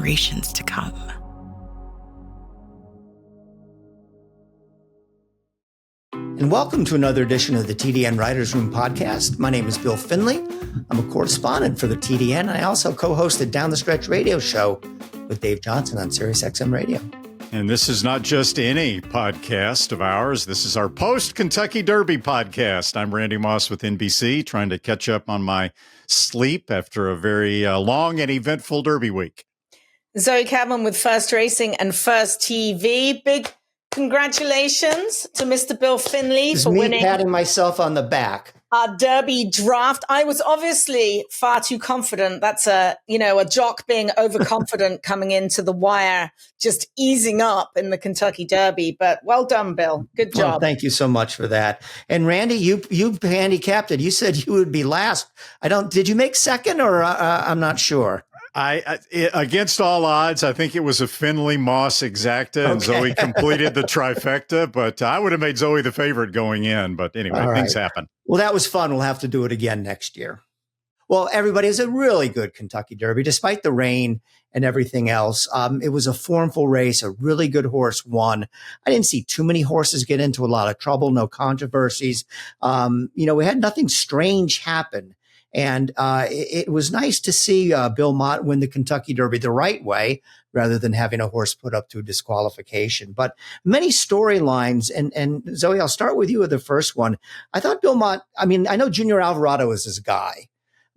generations to come. And welcome to another edition of the TDN Writers Room podcast. My name is Bill Finley. I'm a correspondent for the TDN, and I also co-host the Down the Stretch radio show with Dave Johnson on SiriusXM Radio. And this is not just any podcast of ours. This is our post-Kentucky Derby podcast. I'm Randy Moss with NBC, trying to catch up on my sleep after a very long and eventful Derby week. Zoe Cadman with First Racing and First TV. Big congratulations to Mr. Bill Finley for winning. Patting myself on the back. Our Derby draft. I was obviously far too confident. That's a jock being overconfident coming into the wire, just easing up in the Kentucky Derby. But well done, Bill. Good job. Well, thank you so much for that. And Randy, you handicapped it. You said you would be last. Did you make second or I'm not sure. I against all odds, I think it was a Finley Moss exacta, and Zoe completed the trifecta. But I would have made Zoe the favorite going in. But anyway, things happen. Well, that was fun. We'll have to do it again next year. Well, everybody, it's a really good Kentucky Derby, despite the rain and everything else. It was a formful race. A really good horse won. I didn't see too many horses get into a lot of trouble. No controversies. We had nothing strange happen. And it was nice to see Bill Mott win the Kentucky Derby the right way, rather than having a horse put up to disqualification. But many storylines, and Zoe, I'll start with you with the first one. I thought Bill Mott, I know Junior Alvarado is his guy,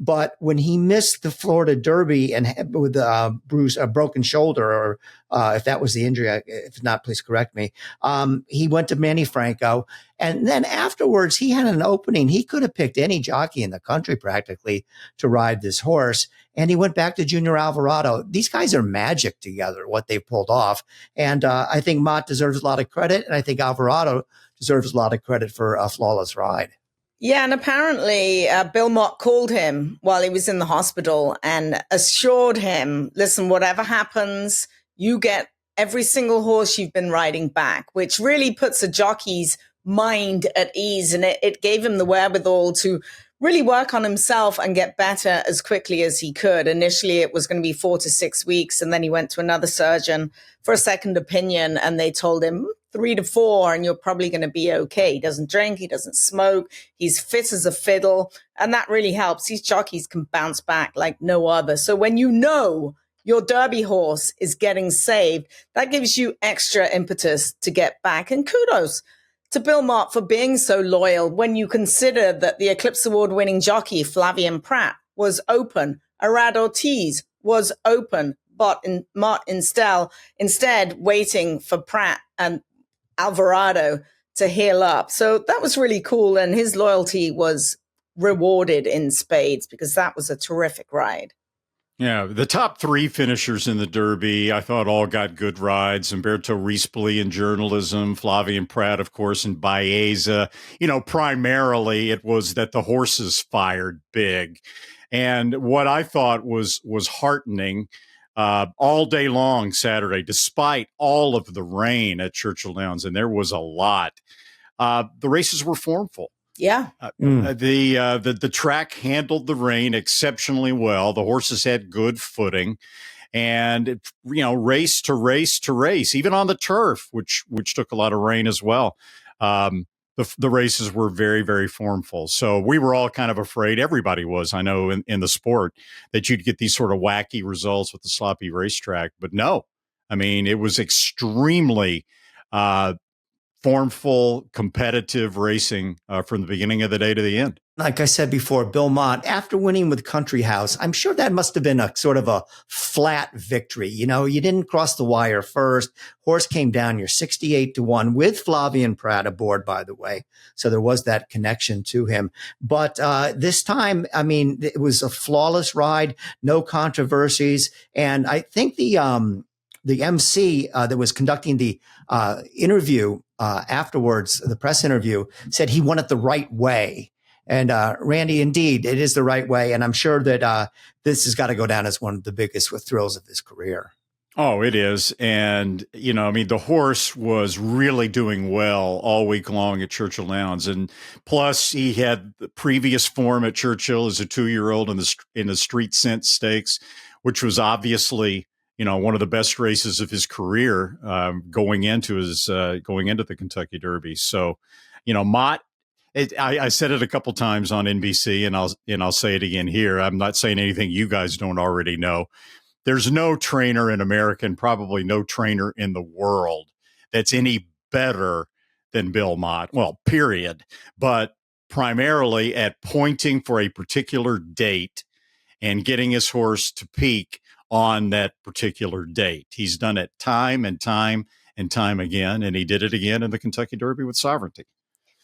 but when he missed the Florida Derby and with a broken shoulder, or if that was the injury, if not, please correct me. He went to Manny Franco, and then afterwards he had an opening. He could have picked any jockey in the country practically to ride this horse, and he went back to Junior Alvarado. These guys are magic together, what they've pulled off, and I think Mott deserves a lot of credit, and I think Alvarado deserves a lot of credit for a flawless ride. Yeah, and apparently Bill Mott called him while he was in the hospital and assured him, listen, whatever happens, you get every single horse you've been riding back, which really puts a jockey's mind at ease. And it gave him the wherewithal to really work on himself and get better as quickly as he could. Initially, it was going to be 4 to 6 weeks. And then he went to another surgeon for a second opinion, and they told him 3 to 4, and you're probably going to be okay. He doesn't drink, he doesn't smoke, he's fit as a fiddle, and that really helps. These jockeys can bounce back like no other. So when you know your Derby horse is getting saved, that gives you extra impetus to get back. And kudos to Bill Mott for being so loyal when you consider that the Eclipse Award-winning jockey Flavien Prat was open, Arad Ortiz was open, but Mott instead waiting for Prat and Alvarado to heal up. So that was really cool. And his loyalty was rewarded in spades because that was a terrific ride. Yeah, the top 3 finishers in the Derby, I thought all got good rides. Umberto Rispoli in journalism, Flavien Prat, of course, in Baeza. Primarily it was that the horses fired big. And what I thought was heartening all day long Saturday, despite all of the rain at Churchill Downs, and there was a lot. The races were formful. Yeah. The track handled the rain exceptionally well. The horses had good footing, and race to race to race, even on the turf, which took a lot of rain as well. The races were very, very formful. So we were all kind of afraid, everybody was, I know, in the sport, that you'd get these sort of wacky results with the sloppy racetrack. But no, it was extremely formful, competitive racing from the beginning of the day to the end. Like I said before, Bill Mott, after winning with Country House, I'm sure that must have been a sort of a flat victory. You didn't cross the wire first. Horse came down, you're 68-1 with Flavien Prat aboard, by the way. So there was that connection to him. But this time, it was a flawless ride, no controversies. And I think the MC that was conducting the interview afterwards, the press interview, said he won it the right way. And Randy, indeed, it is the right way. And I'm sure that this has got to go down as one of the biggest thrills of his career. Oh, it is. And, the horse was really doing well all week long at Churchill Downs. And plus, he had the previous form at Churchill as a 2-year-old in the Street Scent Stakes, which was obviously, one of the best races of his career going into the Kentucky Derby. So, Mott. I said it a couple times on NBC, and I'll say it again here. I'm not saying anything you guys don't already know. There's no trainer in America, and probably no trainer in the world, that's any better than Bill Mott. Well, period. But primarily at pointing for a particular date and getting his horse to peak on that particular date. He's done it time and time and time again, and he did it again in the Kentucky Derby with Sovereignty.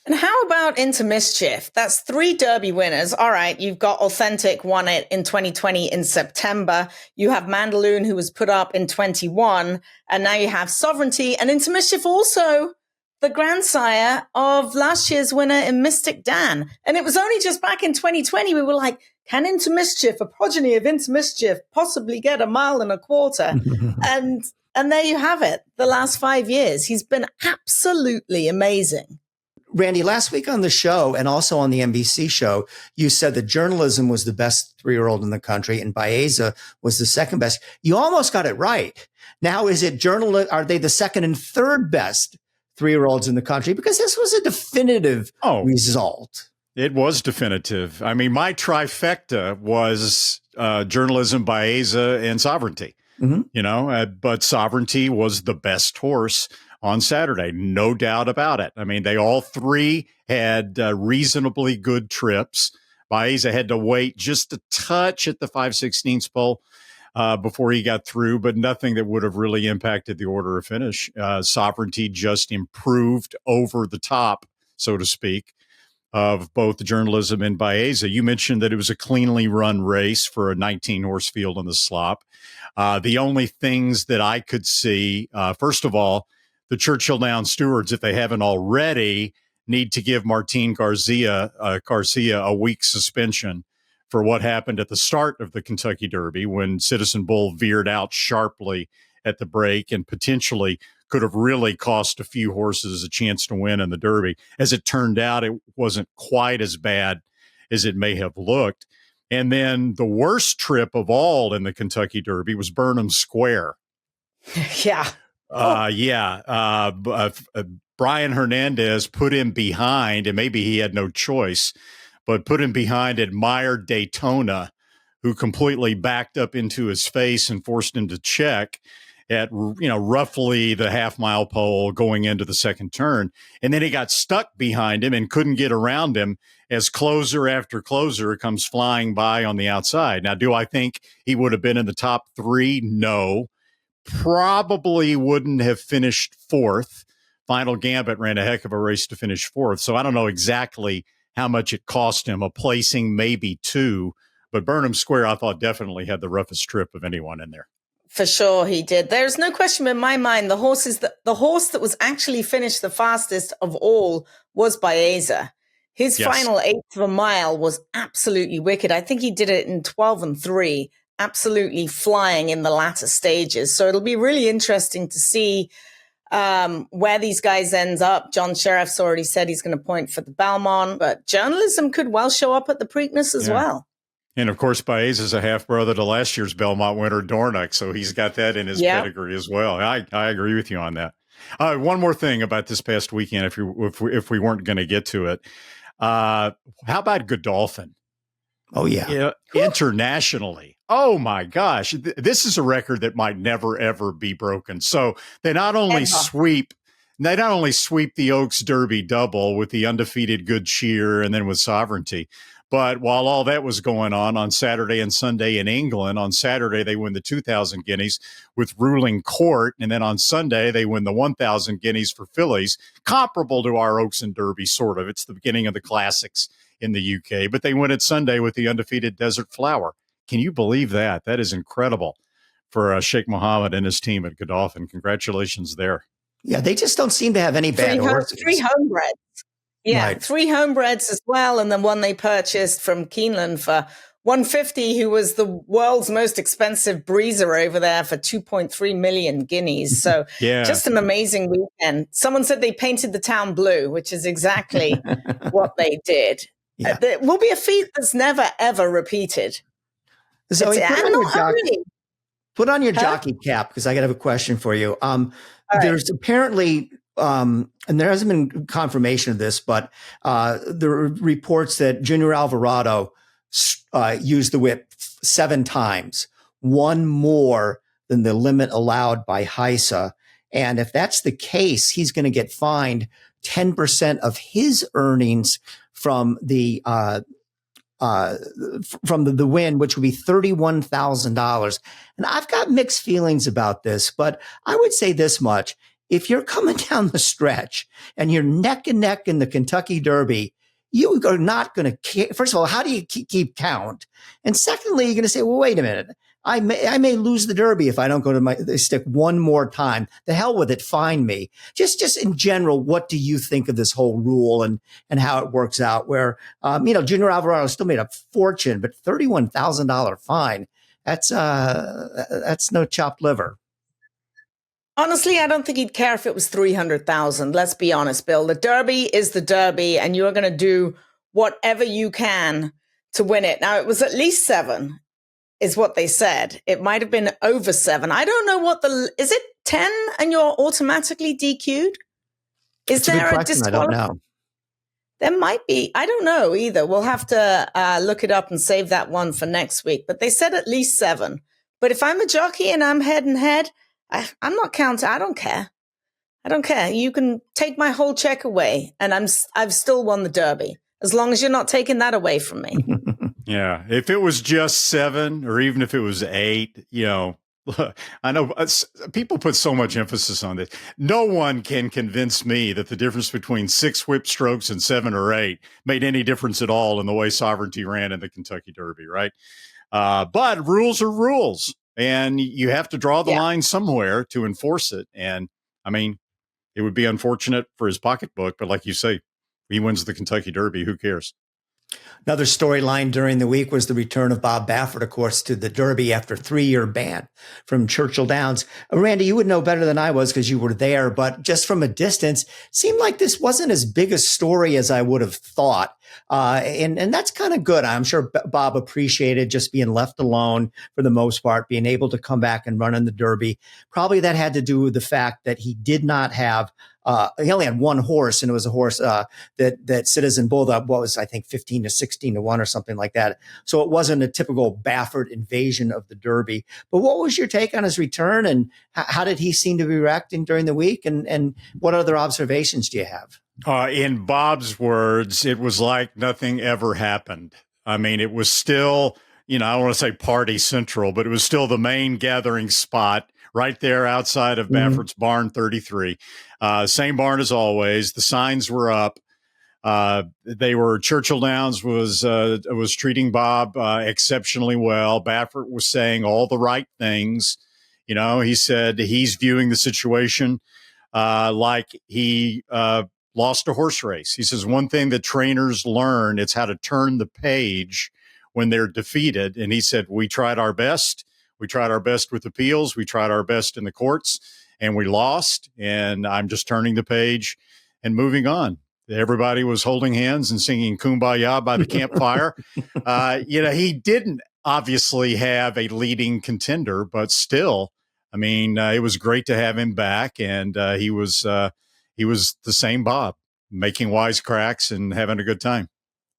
And how about Into Mischief? That's 3 Derby winners. All right, you've got Authentic won it in 2020 in September. You have Mandaloon, who was put up in 21. And now you have Sovereignty. And Into Mischief also the grandsire of last year's winner in Mystic Dan. And it was only just back in 2020 we were like, can Into Mischief, a progeny of Into Mischief, possibly get 1.25 miles? And there you have it. The last 5 years, he's been absolutely amazing. Randy, last week on the show and also on the NBC show, you said that Journalism was the best 3-year-old in the country and Baeza was the second best. You almost got it right. Now, is it are they the second and third best 3-year-olds in the country? Because this was a definitive result. It was definitive. I mean, my trifecta was Journalism, Baeza, and Sovereignty. Mm-hmm. But Sovereignty was the best horse on Saturday, no doubt about it. I mean, they all three had reasonably good trips. Baeza had to wait just a touch at the 5/16 pole before he got through, but nothing that would have really impacted the order of finish. Sovereignty just improved over the top, so to speak, of both Journalism and Baeza. You mentioned that it was a cleanly run race for a 19-horse field in the slop. The only things that I could see, first of all, the Churchill Down stewards, if they haven't already, need to give Martin Garcia a week's suspension for what happened at the start of the Kentucky Derby when Citizen Bull veered out sharply at the break and potentially could have really cost a few horses a chance to win in the Derby. As it turned out, it wasn't quite as bad as it may have looked. And then the worst trip of all in the Kentucky Derby was Burnham Square. Yeah. Brian Hernandez put him behind, and maybe he had no choice, but put him behind Admired Daytona, who completely backed up into his face and forced him to check at, roughly the half-mile pole going into the second turn. And then he got stuck behind him and couldn't get around him as closer after closer comes flying by on the outside. Now, do I think he would have been in the top 3? No. Probably wouldn't have finished 4th. Final Gambit ran a heck of a race to finish 4th. So I don't know exactly how much it cost him, a placing, maybe 2. But Burnham Square, I thought, definitely had the roughest trip of anyone in there. For sure he did. There's no question in my mind, the horse that was actually finished the fastest of all was Baeza. His final 1/8 of a mile was absolutely wicked. I think he did it in 12 3. Absolutely flying in the latter stages. So it'll be really interesting to see where these guys end up. John Sheriff's already said he's going to point for the Belmont, but Journalism could well show up at the Preakness as well. And of course, Baez is a half brother to last year's Belmont winner, Dornoch, so he's got that in his pedigree as well. I agree with you on that. One more thing about this past weekend, if we weren't going to get to it, how about Godolphin? Oh yeah, internationally. Oh my gosh, this is a record that might never ever be broken. So they not only sweep the Oaks Derby double with the undefeated Good Cheer and then with Sovereignty, but while all that was going on Saturday and Sunday in England, on Saturday they win the 2,000 guineas with Ruling Court, and then on Sunday they win the 1,000 guineas for fillies, comparable to our Oaks and Derby sort of. It's the beginning of the classics in the UK, but they win it Sunday with the undefeated Desert Flower. Can you believe that? That is incredible for Sheikh Mohammed and his team at Godolphin. Congratulations there. Yeah, they just don't seem to have any bad horses. 3 homebreds. Yeah, right. 3 homebreds as well, and then one they purchased from Keeneland for $150, who was the world's most expensive breezer over there for 2.3 million guineas. So just an amazing weekend. Someone said they painted the town blue, which is exactly what they did. Yeah. There will be a feat that's never, ever repeated. So Put on your jockey cap because I got to have a question for you. There's apparently, and there hasn't been confirmation of this, but there are reports that Junior Alvarado used the whip 7 times, one more than the limit allowed by HISA. And if that's the case, he's going to get fined 10% of his earnings from the win, which would be $31,000. And I've got mixed feelings about this, but I would say this much. If you're coming down the stretch and you're neck and neck in the Kentucky Derby, you are not going to, first of all, how do you keep count? And secondly, you're going to say, well, wait a minute. I may lose the Derby if I don't go to my stick one more time. The hell with it. Fine me. Just in general, what do you think of this whole rule and how it works out where, Junior Alvarado still made a fortune, but $31,000 fine. That's no chopped liver. Honestly, I don't think he'd care if it was 300,000. Let's be honest, Bill. The Derby is the Derby, and you're going to do whatever you can to win it. Now, it was at least 7, is what they said. It might have been over 7. I don't know is it 10 and you're automatically DQ'd? Is there a disqualification? I don't know. There might be. I don't know either. We'll have to look it up and save that one for next week. But they said at least 7. But if I'm a jockey and I'm head and head, I'm not counting. I don't care. I don't care. You can take my whole check away, and I've still won the Derby as long as you're not taking that away from me. Yeah, if it was just 7, or even if it was 8, I know people put so much emphasis on this. No one can convince me that the difference between 6 whip strokes and 7 or 8 made any difference at all in the way Sovereignty ran in the Kentucky Derby, right? But rules are rules. And you have to draw the line somewhere to enforce it. And I mean, it would be unfortunate for his pocketbook, but like you say, he wins the Kentucky Derby. Who cares? Another storyline during the week was the return of Bob Baffert, of course, to the Derby after a 3-year ban from Churchill Downs. Randy, you would know better than I was because you were there, but just from a distance, seemed like this wasn't as big a story as I would have thought. And that's kind of good. I'm sure Bob appreciated just being left alone for the most part, being able to come back and run in the Derby. Probably that had to do with the fact that he did not have he only had one horse, and it was a horse that Citizen Bull that was, I think, 15 to 16 to 1 or something like that. So it wasn't a typical Baffert invasion of the Derby. But what was your take on his return, and how did he seem to be reacting during the week? And what other observations do you have? In Bob's words, it was like nothing ever happened. I mean, it was still, I don't want to say party central, but it was still the main gathering spot right there outside of Baffert's barn 33. Same barn as always. The signs were up. Churchill Downs was treating Bob exceptionally well. Baffert was saying all the right things. He said he's viewing the situation like he lost a horse race. He says one thing that trainers learn, it's how to turn the page when they're defeated. And he said, we tried our best. We tried our best with appeals. We tried our best in the courts, and we lost. And I'm just turning the page and moving on. Everybody was holding hands and singing Kumbaya by the campfire. He didn't obviously have a leading contender, but still, I mean, it was great to have him back. And he was the same Bob, making wisecracks and having a good time.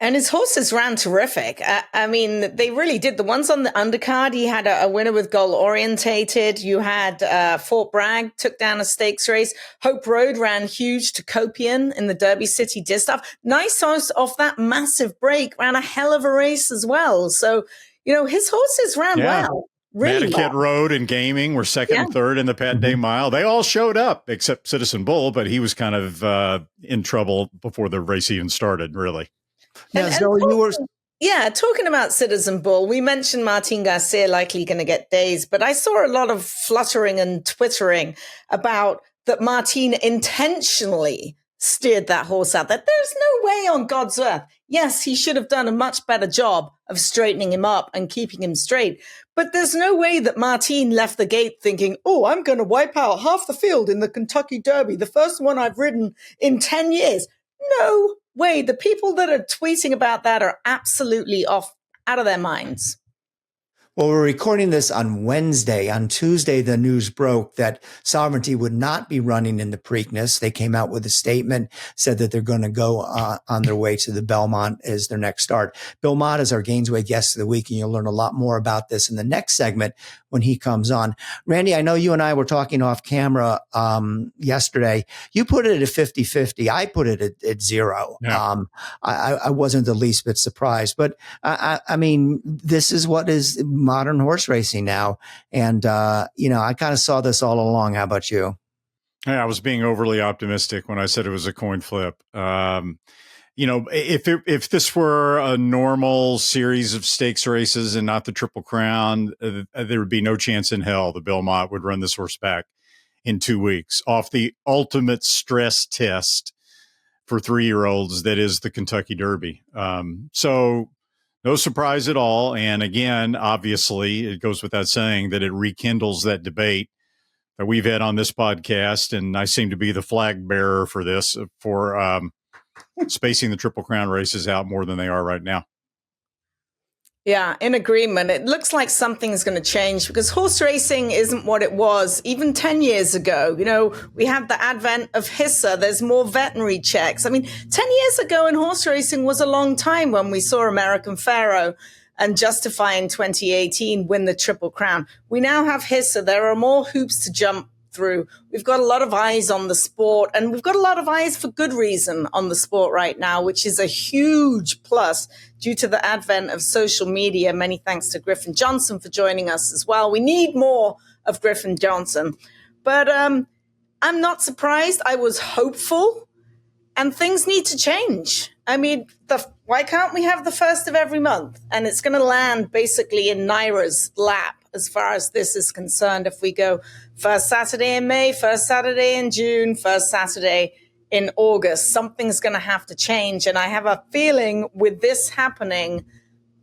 And his horses ran terrific. I mean, they really did. The ones on the undercard, he had a winner with Goal Orientated. You had Fort Bragg took down a stakes race. Hope Road ran huge to Copian in the Derby City Distaff. Nice horse off that massive break, ran a hell of a race as well. So, his horses ran well. Really Madaket Road and Gaming were second and third in the Pat Day Mile. They all showed up except Citizen Bull, but he was kind of in trouble before the race even started, really. Talking about Citizen Bull, we mentioned Martin Garcia likely going to get dazed, but I saw a lot of fluttering and twittering about that Martin intentionally steered that horse out. That there's no way on God's earth. Yes, he should have done a much better job of straightening him up and keeping him straight. But there's no way that Martin left the gate thinking, oh, I'm going to wipe out half the field in the Kentucky Derby, the first one I've ridden in 10 years. No way. The people that are tweeting about that are absolutely out of their minds. Well, we're recording this on Wednesday. On Tuesday, the news broke that Sovereignty would not be running in the Preakness. They came out with a statement, said that they're going to go on their way to the Belmont as their next start. Bill Mott is our Gainesway guest of the week, and you'll learn a lot more about this in the next segment when he comes on. Randy, I know you and I were talking off camera yesterday. You put it at 50-50. I put it at 0. Yeah. I wasn't the least bit surprised. But, I mean, this is what is modern horse racing now. And, I kind of saw this all along. How about you? Yeah, I was being overly optimistic when I said it was a coin flip. If this were a normal series of stakes races and not the Triple Crown, there would be no chance in hell that Bill Mott would run this horse back in 2 weeks off the ultimate stress test for 3-year-olds that is the Kentucky Derby. So no surprise at all. And again, obviously, it goes without saying that it rekindles that debate that we've had on this podcast. And I seem to be the flag bearer for this, for spacing the Triple Crown races out more than they are right now. Yeah, in agreement. It looks like something's going to change because horse racing isn't what it was even 10 years ago. We have the advent of HISA. There's more veterinary checks. I mean, 10 years ago in horse racing was a long time when we saw American Pharoah and Justify in 2018 win the Triple Crown. We now have HISA. There are more hoops to jump through. We've got a lot of eyes on the sport, and we've got a lot of eyes for good reason on the sport right now, which is a huge plus due to the advent of social media. Many thanks to Griffin Johnson for joining us as well. We need more of Griffin Johnson. But I'm not surprised. I was hopeful, and things need to change. I mean, why can't we have the first of every month? And it's going to land basically in Naira's lap as far as this is concerned. If we go first Saturday in May, first Saturday in June, first Saturday in August, something's going to have to change. And I have a feeling with this happening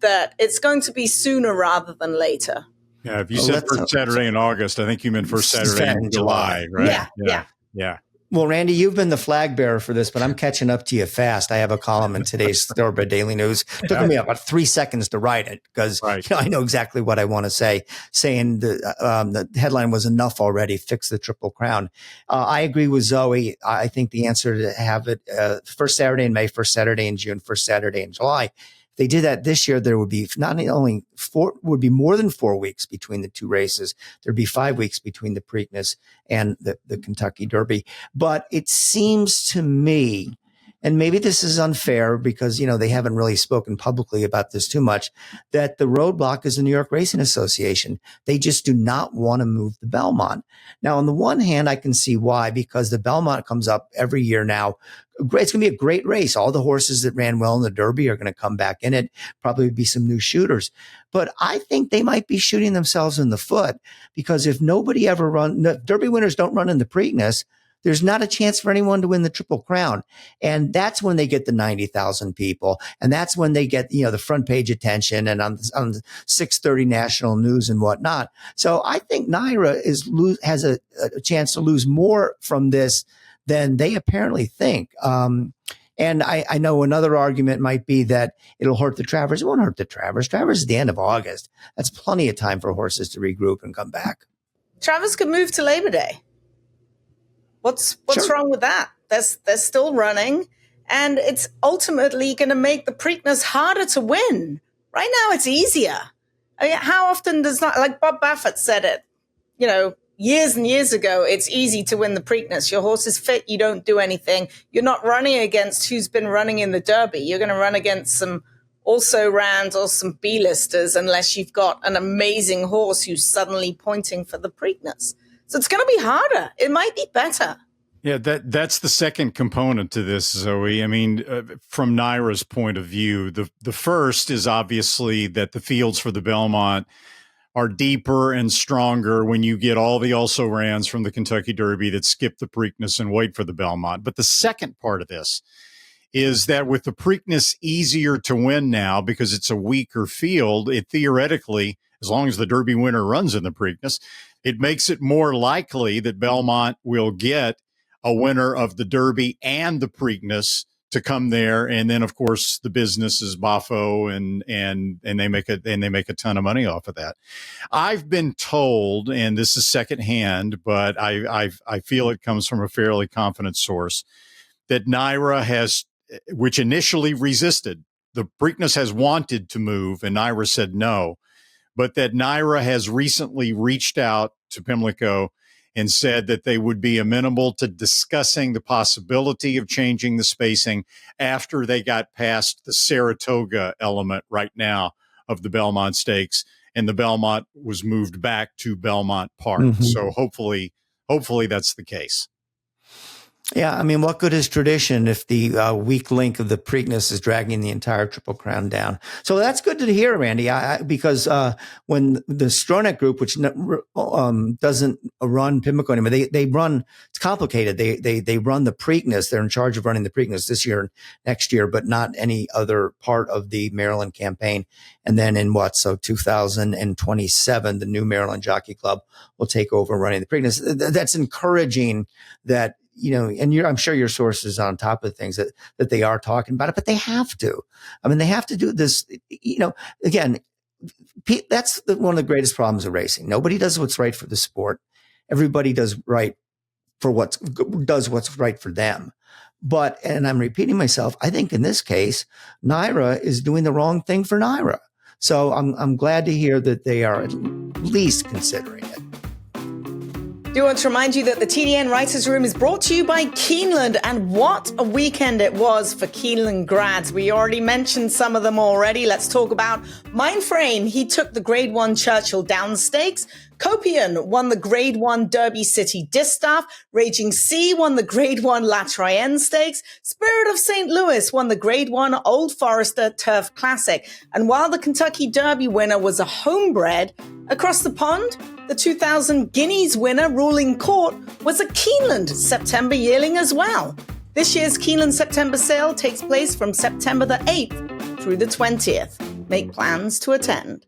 that it's going to be sooner rather than later. Yeah, if you said first Saturday in August, I think you meant first Saturday in July, right? Yeah. Well, Randy, you've been the flag bearer for this, but I'm catching up to you fast. I have a column in today's Thoroughbred Daily News. It took me about 3 seconds to write it because I know exactly what I want to say, saying the headline was enough already, fix the Triple Crown. I agree with Zoe. I think the answer to have it first Saturday in May, first Saturday in June, first Saturday in July. If they did that this year, there would be not only would be more than 4 weeks between the two races. There'd be 5 weeks between the Preakness and the Kentucky Derby. But it seems to me, and maybe this is unfair because, they haven't really spoken publicly about this too much, that the roadblock is the New York Racing Association. They just do not want to move the Belmont. Now, on the one hand, I can see why, because the Belmont comes up every year now. It's going to be a great race. All the horses that ran well in the Derby are going to come back in it. Probably be some new shooters. But I think they might be shooting themselves in the foot because if nobody ever Derby winners don't run in the Preakness, there's not a chance for anyone to win the Triple Crown. And that's when they get the 90,000 people. And that's when they get, the front page attention and on 6:30 national news and whatnot. So I think Naira has a chance to lose more from this than they apparently think. And I know another argument might be that it'll hurt the Travers. It won't hurt the Travers. Travers is the end of August. That's plenty of time for horses to regroup and come back. Travers could move to Labor Day. What's wrong with that? They're still running, and it's ultimately going to make the Preakness harder to win. Right now, it's easier. I mean, how often does not, like Bob Baffert said it, years and years ago, it's easy to win the Preakness. Your horse is fit. You don't do anything. You're not running against who's been running in the Derby. You're going to run against some also-rans or some B-listers unless you've got an amazing horse who's suddenly pointing for the Preakness. So it's going to be harder. It might be better. Yeah, that's the second component to this, Zoe. I mean, from Naira's point of view, the first is obviously that the fields for the Belmont are deeper and stronger when you get all the also-rans from the Kentucky Derby that skip the Preakness and wait for the Belmont. But the second part of this is that with the Preakness easier to win now because it's a weaker field, it theoretically, as long as the Derby winner runs in the Preakness, it makes it more likely that Belmont will get a winner of the Derby and the Preakness to come there. And then, of course, the business is Boffo, and they make a ton of money off of that. I've been told, and this is secondhand, but I feel it comes from a fairly confident source, that NYRA has, which initially resisted, the Preakness has wanted to move, and NYRA said no, but that NYRA has recently reached out to Pimlico and said that they would be amenable to discussing the possibility of changing the spacing after they got past the Saratoga element right now of the Belmont Stakes, and the Belmont was moved back to Belmont Park. Mm-hmm. So hopefully that's the case. Yeah, I mean, what good is tradition if the weak link of the Preakness is dragging the entire Triple Crown down? So that's good to hear, Randy, because when the Stronach group, which doesn't run Pimlico anymore, they run, it's complicated. They run the Preakness. They're in charge of running the Preakness this year and next year, but not any other part of the Maryland campaign. And then in 2027, the new Maryland Jockey Club will take over running the Preakness. That's encouraging that, and I'm sure your sources on top of things that they are talking about it, but they have to. I mean, they have to do this. Again, that's one of the greatest problems of racing. Nobody does what's right for the sport. Everybody does right for what's right for them. But, and I'm repeating myself, I think in this case, NYRA is doing the wrong thing for NYRA. So I'm glad to hear that they are at least considering it. Do want to remind you that the TDN Writers Room is brought to you by Keeneland, and what a weekend it was for Keeneland grads. We already mentioned some of them already. Let's talk about Mindframe. He took the Grade 1 Churchill Down Stakes. Copian won the Grade 1 Derby City Distaff. Raging Sea won the Grade 1 La Trienne Stakes. Spirit of St. Louis won the Grade 1 Old Forester Turf Classic. And while the Kentucky Derby winner was a homebred, across the pond, the 2000 Guineas winner, Ruling Court, was a Keeneland September yearling as well. This year's Keeneland September sale takes place from September the 8th through the 20th. Make plans to attend.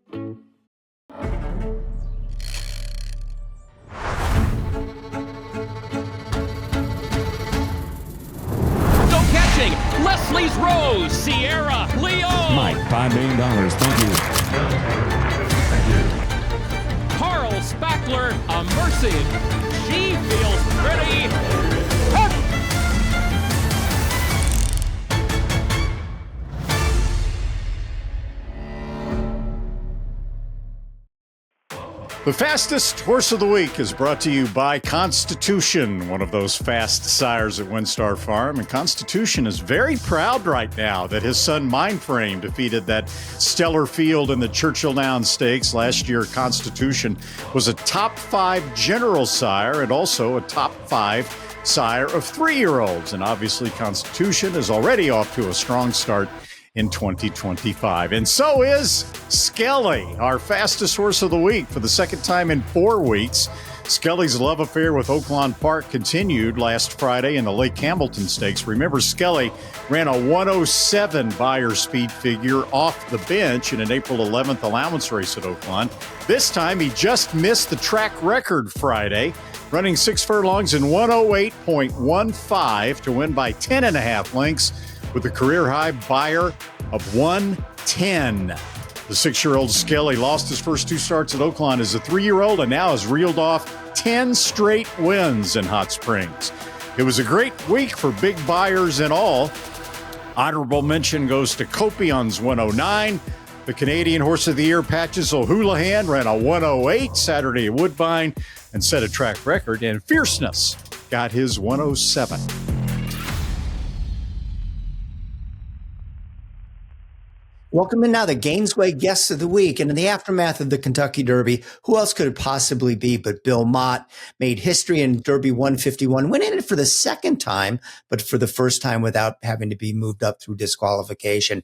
Leslie's Rose, Sierra, Leo. Mike, $5 million. Thank you. Carl Spackler, a Mercy. She feels pretty. Hup! The fastest horse of the week is brought to you by Constitution, one of those fast sires at Windstar Farm. And Constitution is very proud right now that his son Mindframe defeated that stellar field in the Churchill Downs Stakes. Last year, Constitution was a top 5 general sire and also a top 5 sire of 3-year-olds. And obviously, Constitution is already off to a strong start in 2025. And so is Skelly, our fastest horse of the week for the second time in 4 weeks. Skelly's love affair with Oaklawn Park continued last Friday in the Lake Hamilton Stakes. Remember, Skelly ran a 107 Beyer speed figure off the bench in an April 11th allowance race at Oaklawn. This time, he just missed the track record Friday, running 6 furlongs in 108.15 to win by 10.5 lengths with a career-high Beyer of 110. The 6-year-old Skelly lost his first 2 starts at Oaklawn as a 3-year-old and now has reeled off 10 straight wins in Hot Springs. It was a great week for big Beyers in all. Honorable mention goes to Copian's 109. The Canadian Horse of the Year, Patches O'Houlihan, ran a 108 Saturday at Woodbine and set a track record. And Fierceness got his 107. Welcome in now the Gainesway Guests of the Week. And in the aftermath of the Kentucky Derby, who else could it possibly be but Bill Mott? Made history in Derby 151, went in it for the second time, but for the first time without having to be moved up through disqualification.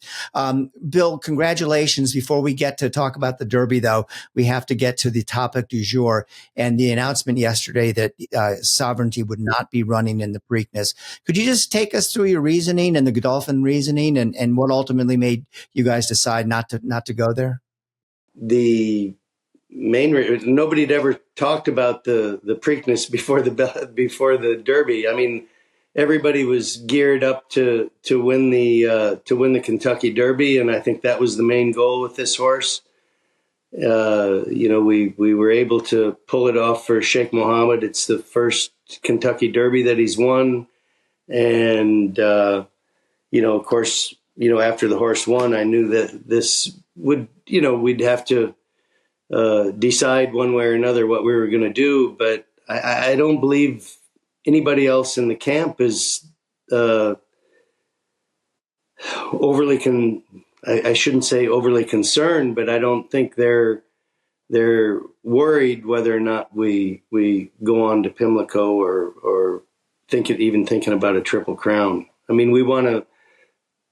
Bill, congratulations. Before we get to talk about the Derby, though, we have to get to the topic du jour and the announcement yesterday that Sovereignty would not be running in the Preakness. Could you just take us through your reasoning and the Godolphin reasoning and what ultimately made you guys decide not to go there? The main nobody had ever talked about the Preakness before the Derby. I mean, everybody was geared up to win the Kentucky Derby, and I think that was the main goal with this horse. We were able to pull it off for Sheikh Mohammed. It's the first Kentucky Derby that he's won, and of course, after the horse won, I knew that this would, we'd have to decide one way or another what we were going to do. But I don't believe anybody else in the camp is I shouldn't say overly concerned, but I don't think they're worried whether or not we go on to Pimlico or thinking about a Triple Crown. I mean, we want to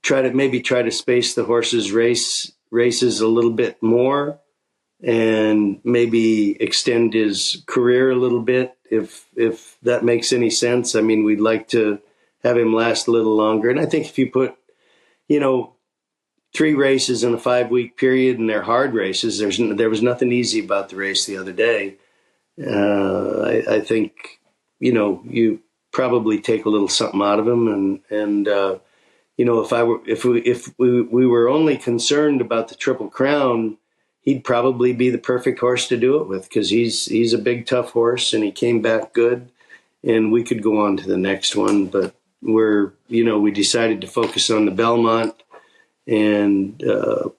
try to space the horses' races a little bit more, and maybe extend his career a little bit if that makes any sense. I mean, we'd like to have him last a little longer, and I think if you put 3 races in a 5-week period, and they're hard races. There was nothing easy about the race the other day. I think you probably take a little something out of him, and if we were only concerned about the Triple Crown, he'd probably be the perfect horse to do it with, because he's a big tough horse and he came back good, and we could go on to the next one. But we decided to focus on the Belmont and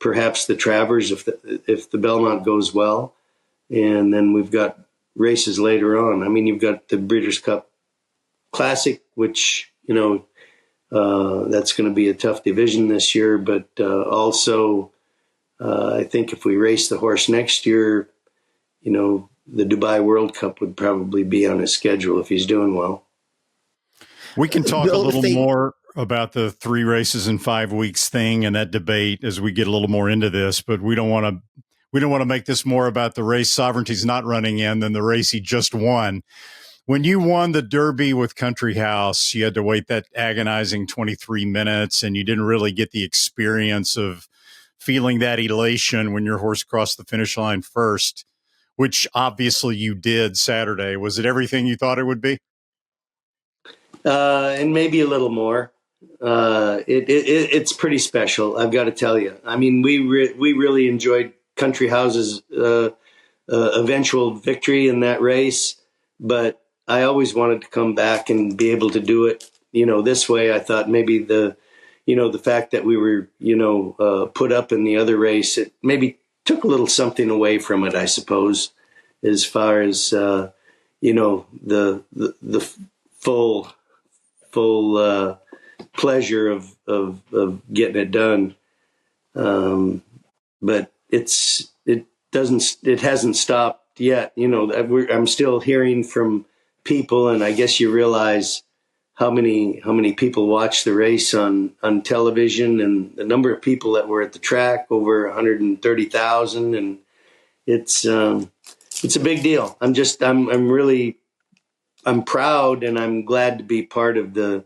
perhaps the Travers if the Belmont goes well, and then we've got races later on. I mean, you've got the Breeders' Cup Classic, which that's going to be a tough division this year, but also I think if we race the horse next year, the Dubai World Cup would probably be on his schedule if he's doing well. We can talk a little more about the 3 races in 5 weeks thing and that debate as we get a little more into this, but we don't want to make this more about the race Sovereignty's not running in than the race he just won. When you won the Derby with Country House, you had to wait that agonizing 23 minutes, and you didn't really get the experience of feeling that elation when your horse crossed the finish line first, which obviously you did Saturday. Was it everything you thought it would be? And maybe a little more. It's pretty special, I've got to tell you. I mean, we really enjoyed Country House's eventual victory in that race, but I always wanted to come back and be able to do it, this way. I thought maybe the fact that we were, put up in the other race, it maybe took a little something away from it, I suppose, as far as, the full pleasure of getting it done. But it hasn't stopped yet. I'm still hearing from people, and I guess you realize how many people watch the race on television, and the number of people that were at the track, over 130,000. And it's a big deal. I'm proud, and I'm glad to be part of the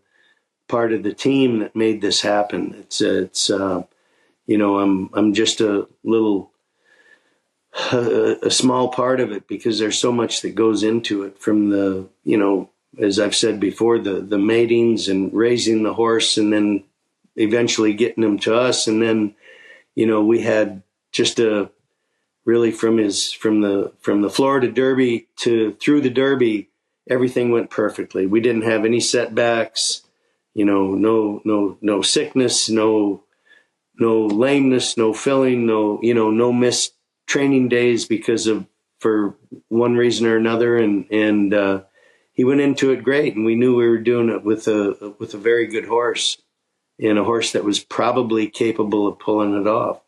team that made this happen. I'm just a small part of it, because there's so much that goes into it, from the, as I've said before, the matings and raising the horse, and then eventually getting him to us. And then, we had just really from the Florida Derby through the Derby, everything went perfectly. We didn't have any setbacks, no sickness, no lameness, no filling, no missed training days for one reason or another. And he went into it great, and we knew we were doing it with a very good horse, and a horse that was probably capable of pulling it off.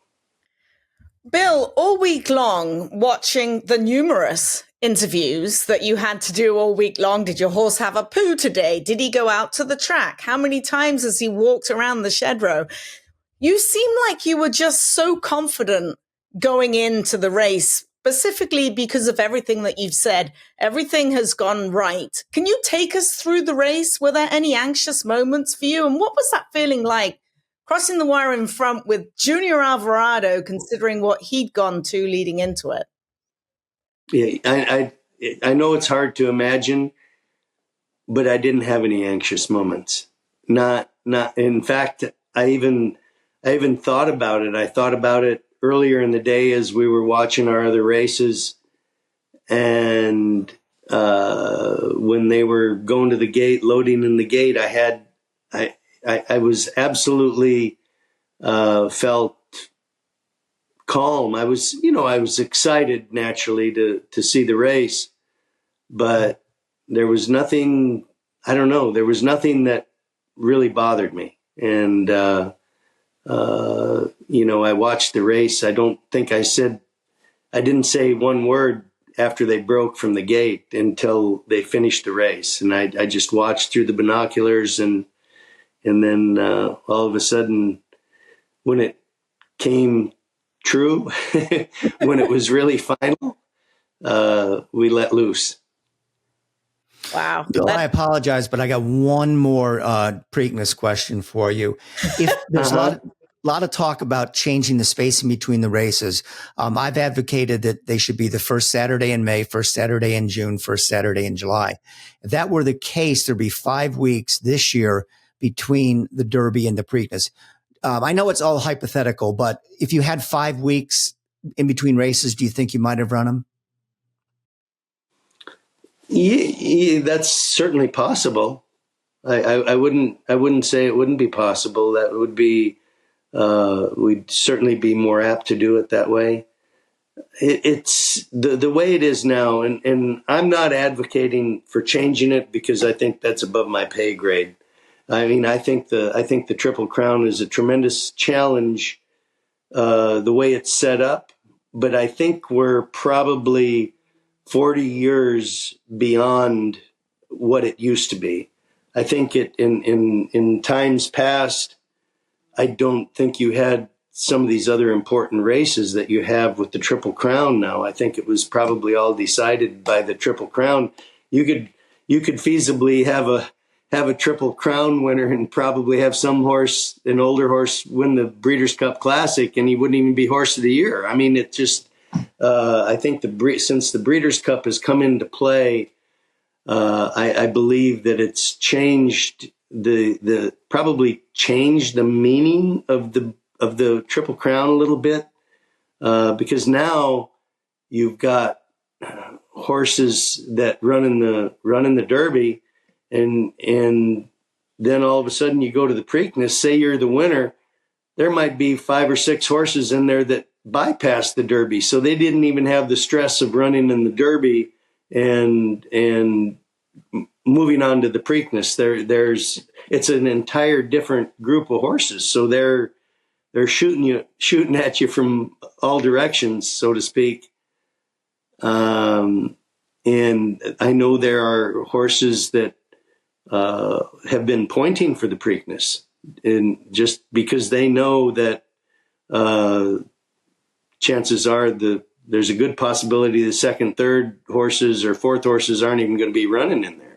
Bill, all week long, watching the numerous interviews that you had to do all week long, did your horse have a poo today? Did he go out to the track? How many times has he walked around the shed row? You seem like you were just so confident going into the race, specifically because of everything that you've said. Everything has gone right. Can you take us through the race? Were there any anxious moments for you? And what was that feeling like, crossing the wire in front with Junior Alvarado, considering what he'd gone to leading into it? Yeah, I know it's hard to imagine, but I didn't have any anxious moments. Not. In fact, I even thought about it. I thought about it earlier in the day as we were watching our other races, and when they were going to the gate, loading in the gate, I was absolutely felt calm. I was excited naturally to see the race, but there was nothing. I don't know. There was nothing that really bothered me, and I watched the race. I don't think I didn't say one word after they broke from the gate until they finished the race. And I just watched through the binoculars, and then all of a sudden, when it came true, when it was really final, we let loose. Wow. Bill, I apologize, but I got one more Preakness question for you. If there's a lot of talk about changing the spacing between the races. I've advocated that they should be the first Saturday in May, first Saturday in June, first Saturday in July. If that were the case, there'd be 5 weeks this year between the Derby and the Preakness. I know it's all hypothetical, but if you had 5 weeks in between races, do you think you might have run them? Yeah, that's certainly possible. I wouldn't say it wouldn't be possible. That would be, we'd certainly be more apt to do it that way. It's the way it is now, and I'm not advocating for changing it because I think that's above my pay grade. I mean, I think the Triple Crown is a tremendous challenge, the way it's set up, but I think we're probably 40 years beyond what it used to be. I think in times past, I don't think you had some of these other important races that you have with the Triple Crown now. I think it was probably all decided by the Triple Crown. You could feasibly have a Triple Crown winner and probably have an older horse win the Breeders' Cup Classic, and he wouldn't even be Horse of the Year. I mean, it just, I think since the Breeders' Cup has come into play, I believe that it's changed probably changed the meaning of the Triple Crown a little bit, because now you've got horses that run in the Derby, and then all of a sudden you go to the Preakness, say you're the winner, there might be 5 or 6 horses in there that bypassed the Derby, so they didn't even have the stress of running in the Derby and moving on to the Preakness. It's an entire different group of horses, so they're shooting at you from all directions, so to speak. And I know there are horses that have been pointing for the Preakness, and just because they know that chances are there's a good possibility the second, third horses or fourth horses aren't even going to be running in there.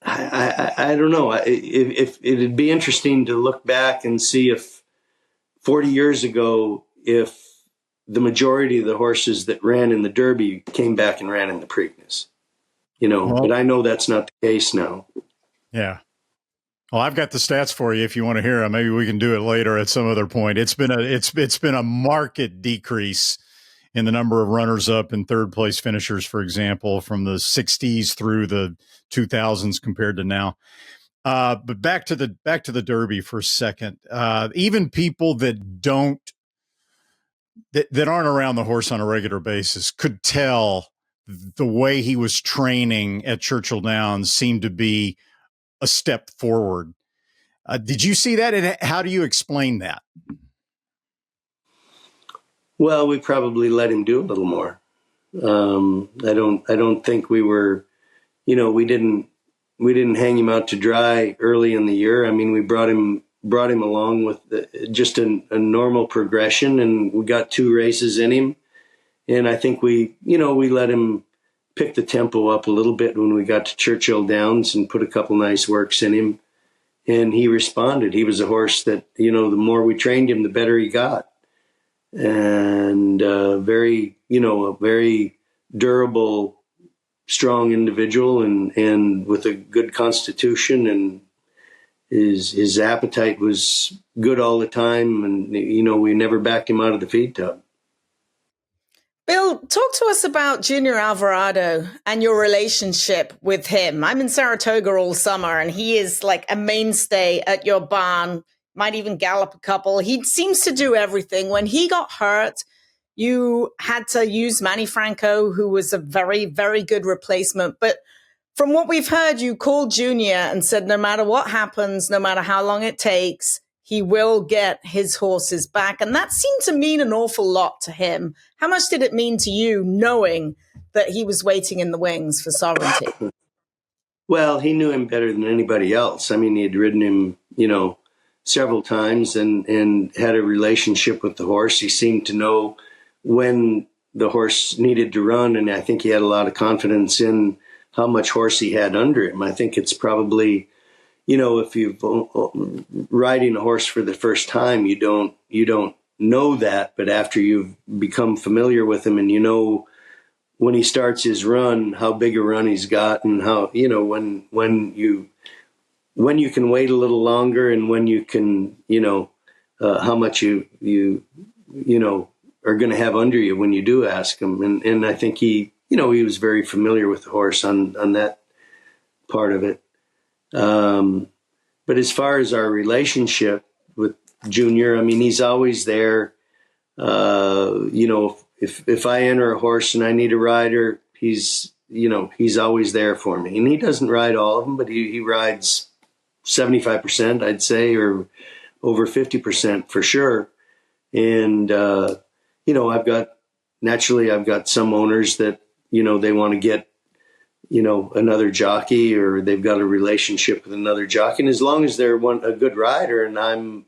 I don't know. If it'd be interesting to look back and see if 40 years ago, if the majority of the horses that ran in the Derby came back and ran in the Preakness, but I know that's not the case now. Yeah. Well, I've got the stats for you if you want to hear them. Maybe we can do it later at some other point. It's been a marked decrease in the number of runners up and third place finishers, for example, from the 60s through the 2000s compared to now. But back to the Derby for a second. Even people that aren't around the horse on a regular basis could tell the way he was training at Churchill Downs seemed to be a step forward. Did you see that? And how do you explain that? Well, we probably let him do a little more. I don't think we were, we didn't hang him out to dry early in the year. I mean, we brought him along with just a normal progression, and we got 2 races in him. And I think we let him pick the tempo up a little bit when we got to Churchill Downs and put a couple nice works in him. And he responded. He was a horse that, the more we trained him, the better he got. And a very durable strong individual and with a good constitution, and his appetite was good all the time. And, we never backed him out of the feed tub. Bill, talk to us about Junior Alvarado and your relationship with him. I'm in Saratoga all summer, and he is like a mainstay at your barn, might even gallop a couple. He seems to do everything. When he got hurt, you had to use Manny Franco, who was a very, very good replacement. But from what we've heard, you called Junior and said, no matter what happens, no matter how long it takes, he will get his horses back. And that seemed to mean an awful lot to him. How much did it mean to you knowing that he was waiting in the wings for sovereignty? Well, he knew him better than anybody else. I mean, he'd ridden him, several times and had a relationship with the horse. He seemed to know when the horse needed to run. And I think he had a lot of confidence in how much horse he had under him. I think it's probably, if you're riding a horse for the first time, you don't know that. But after you've become familiar with him and when he starts his run, how big a run he's got, and how, when you can wait a little longer, and when you can, how much you are going to have under you when you do ask him. And I think he was very familiar with the horse on that part of it. But as far as our relationship with Junior, I mean, he's always there. If I enter a horse and I need a rider, he's always there for me. And he doesn't ride all of them, but he rides 75%, I'd say, or over 50% for sure. And, I've got some owners that, they want to get, another jockey, or they've got a relationship with another jockey. And as long as they're a good rider and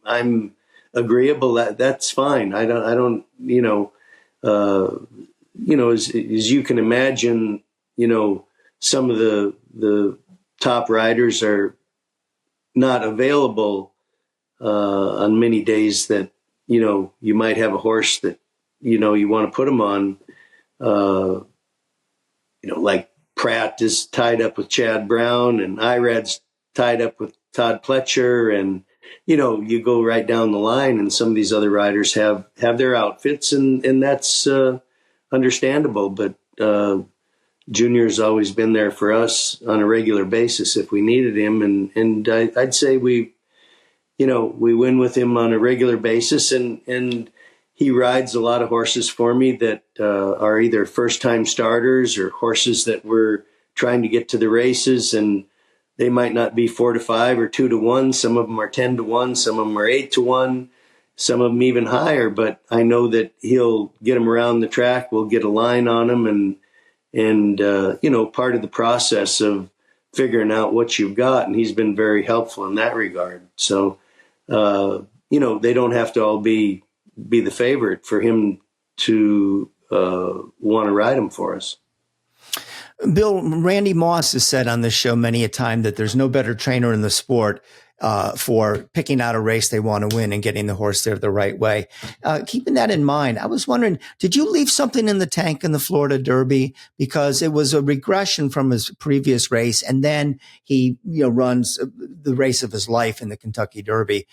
I'm agreeable, that's fine. I don't, as you can imagine, some of the top riders are not available on many days that, you might have a horse that, you want to put them on, like Pratt is tied up with Chad Brown, and Irad's tied up with Todd Pletcher, and you go right down the line, and some of these other riders have their outfits, and that's understandable. But Junior's always been there for us on a regular basis if we needed him, and I'd say we win with him on a regular basis, and he rides a lot of horses for me that are either first-time starters or horses that we're trying to get to the races, and they might not be 4-5 or 2-1. Some of them are 10-1. Some of them are 8-1. Some of them even higher. But I know that he'll get them around the track. We'll get a line on them, and part of the process of figuring out what you've got. And he's been very helpful in that regard. So, they don't have to all be the favorite for him to want to ride him for us. Bill, Randy Moss has said on this show many a time that there's no better trainer in the sport for picking out a race they want to win and getting the horse there the right way. Keeping that in mind, I was wondering, did you leave something in the tank in the Florida Derby? Because it was a regression from his previous race, and then he runs the race of his life in the Kentucky Derby.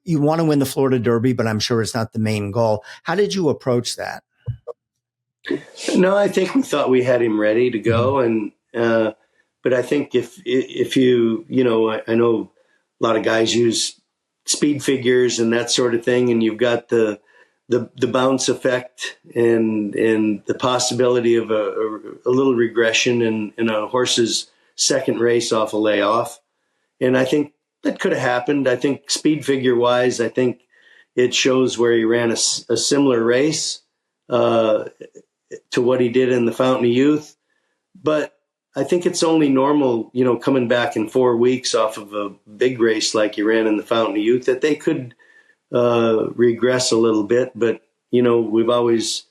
You want to win the Florida Derby, but I'm sure it's not the main goal. How did you approach that? No, I think we thought we had him ready to go. And, but I think if I know a lot of guys use speed figures and that sort of thing, and you've got the bounce effect and the possibility of a little regression in a horse's second race off a layoff. And I think that could have happened. I think speed figure wise, I think it shows where he ran a similar race to what he did in the Fountain of Youth. But I think it's only normal, coming back in 4 weeks off of a big race like he ran in the Fountain of Youth, that they could regress a little bit. But, we've always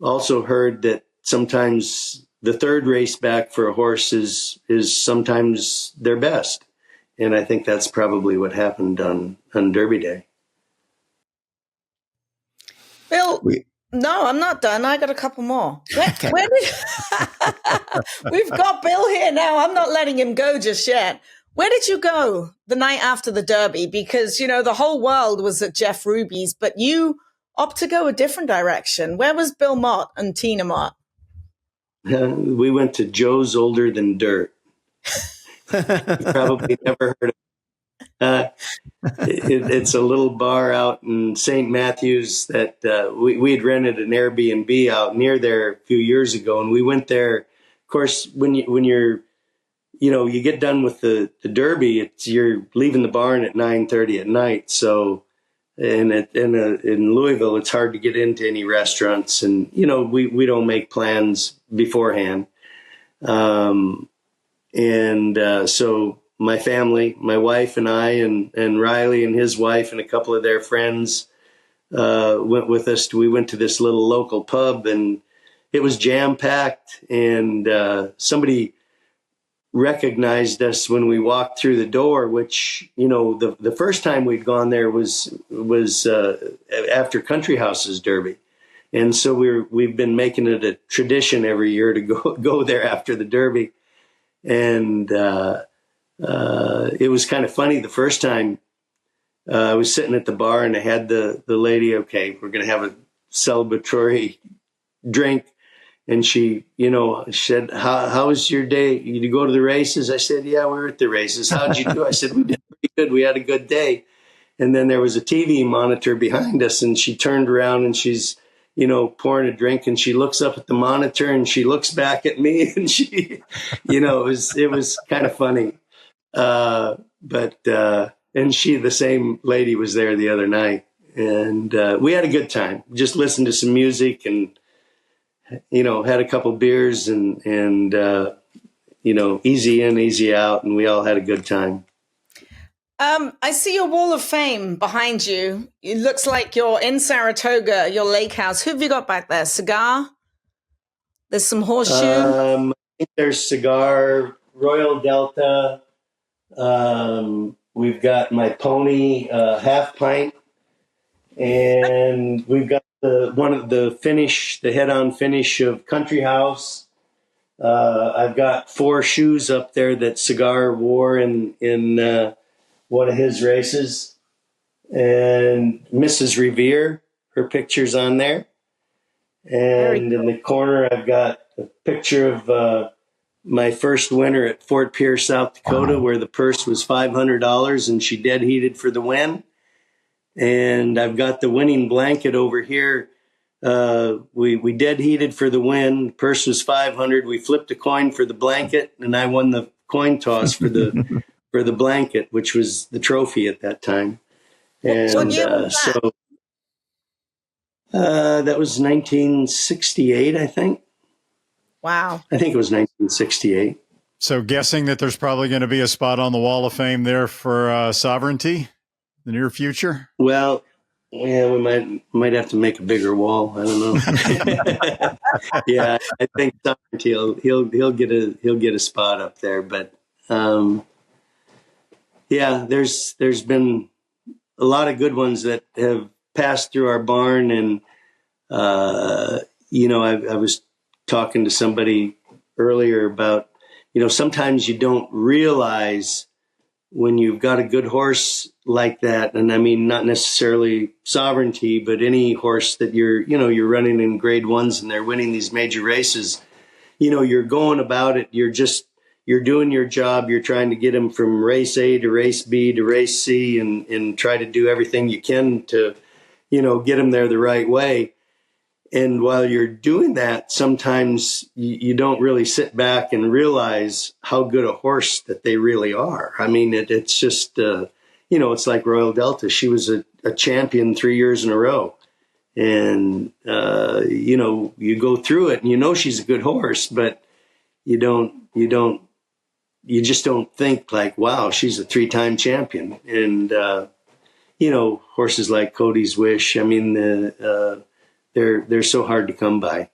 also heard that sometimes the third race back for a horse is sometimes their best. And I think that's probably what happened on Derby Day. Bill, no, I'm not done. I got a couple more. Where We've got Bill here now. I'm not letting him go just yet. Where did you go the night after the Derby? Because, you know, the whole world was at Jeff Ruby's, but you opt to go a different direction. Where was Bill Mott and Tina Mott? We went to Joe's Older Than Dirt. You probably never heard of it. It's a little bar out in St. Matthews that we had rented an Airbnb out near there a few years ago, and we went there. Of course, when you're you get done with the Derby, you're leaving the barn at 9:30 at night. So, in Louisville, it's hard to get into any restaurants, and we don't make plans beforehand. So my family, my wife and I, and Riley and his wife and a couple of their friends went with us. We went to this little local pub, and it was jam packed, and somebody recognized us when we walked through the door, which, the first time we'd gone there was after Country House's Derby. And so we've been making it a tradition every year to go there after the Derby. And it was kind of funny. The first time I was sitting at the bar and I had the lady, okay, we're going to have a celebratory drink. And she said, how was your day? You go to the races? I said, yeah, we were at the races. How'd you do? I said, we did pretty good. We had a good day. And then there was a TV monitor behind us, and she turned around and she's, pouring a drink, and she looks up at the monitor and she looks back at me, and she, it was kind of funny. And the same lady was there the other night, and we had a good time. Just listened to some music and, had a couple beers and easy in, easy out, and we all had a good time. I see your wall of fame behind you. It looks like you're in Saratoga, your lake house. Who have you got back there? Cigar? There's some horseshoe? I think there's Cigar, Royal Delta. We've got my pony, Half Pint, and we've got the head-on finish of Country House. I've got 4 shoes up there that Cigar wore in one of his races, and Mrs. Revere, her picture's on there. And in the corner, I've got a picture of my first winner at Fort Pierce, South Dakota, where the purse was $500 and she dead heated for the win. And I've got the winning blanket over here. We dead heated for the win. Purse was $500. We flipped a coin for the blanket, and I won the coin toss for the for the blanket, which was the trophy at that time. And what year was that? That was 1968, I think. Wow. I think it was 1968. So guessing that there's probably going to be a spot on the Wall of Fame there for Sovereignty in the near future? Well, yeah, we might have to make a bigger wall. I don't know. Yeah, I think Sovereignty he'll get a spot up there. But yeah, there's been a lot of good ones that have passed through our barn, and I was talking to somebody earlier about, sometimes you don't realize when you've got a good horse like that, and I mean, not necessarily Sovereignty, but any horse that you're running in grade 1s and they're winning these major races, you're going about it. You're doing your job. You're trying to get them from race A to race B to race C, and try to do everything you can to, get them there the right way. And while you're doing that, sometimes you don't really sit back and realize how good a horse that they really are. I mean, it's just, it's like Royal Delta. She was a champion 3 years in a row. And, you go through it and she's a good horse, but you just don't think like, wow, she's a 3-time champion. And, horses like Cody's Wish, I mean, they're so hard to come by.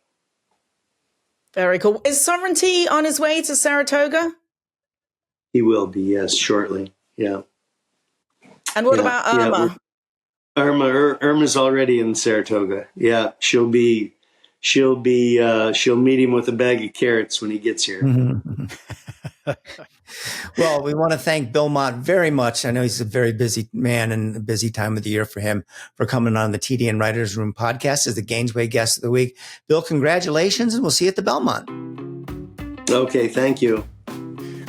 Very cool. Is Sovereignty on his way to Saratoga? He will be, yes, shortly. Yeah. And what about Irma? Irma's already in Saratoga. Yeah, she'll be she'll meet him with a bag of carrots when he gets here. Well, we want to thank Bill Mott very much. I know he's a very busy man and a busy time of the year for him for coming on the TDN Writers Room podcast as the Gainesway guest of the week. Bill, congratulations, and we'll see you at the Belmont. Okay, thank you.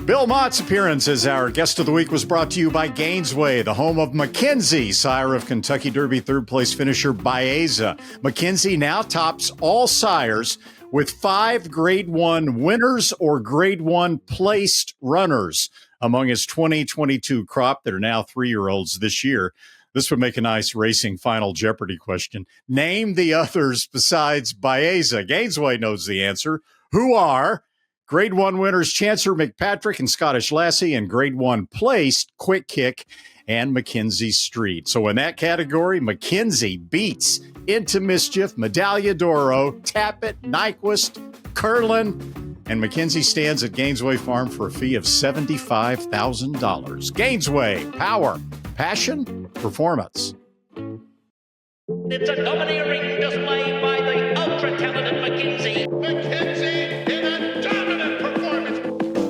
Bill Mott's appearance as our guest of the week was brought to you by Gainesway, the home of Mackenzie, sire of Kentucky Derby third-place finisher Baeza. Mackenzie now tops all sires with 5 Grade 1 winners or Grade 1 placed runners among his 2022 crop that are now 3-year-olds this year. This would make a nice racing Final Jeopardy question. Name the others besides Baeza. Gainesway knows the answer. Who are Grade 1 winners Chancer McPatrick and Scottish Lassie, and Grade 1 placed Quick Kick and Mackenzie Street. So in that category, Mackenzie beats Into Mischief, Medaglia d'Oro, Tappet, Nyquist, Curlin, and Mackenzie stands at Gainesway Farm for a fee of $75,000. Gainesway, power, passion, performance. It's a domineering display by the ultra-talented Mackenzie. Mackenzie in a dominant performance.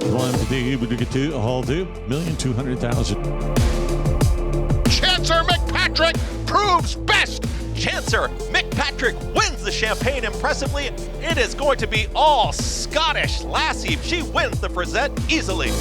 One to the to all 2,200,000. Chancer McPatrick proves best. Chancer McPatrick wins the Champagne impressively. It is going to be all Scottish Lassie. She wins the present easily.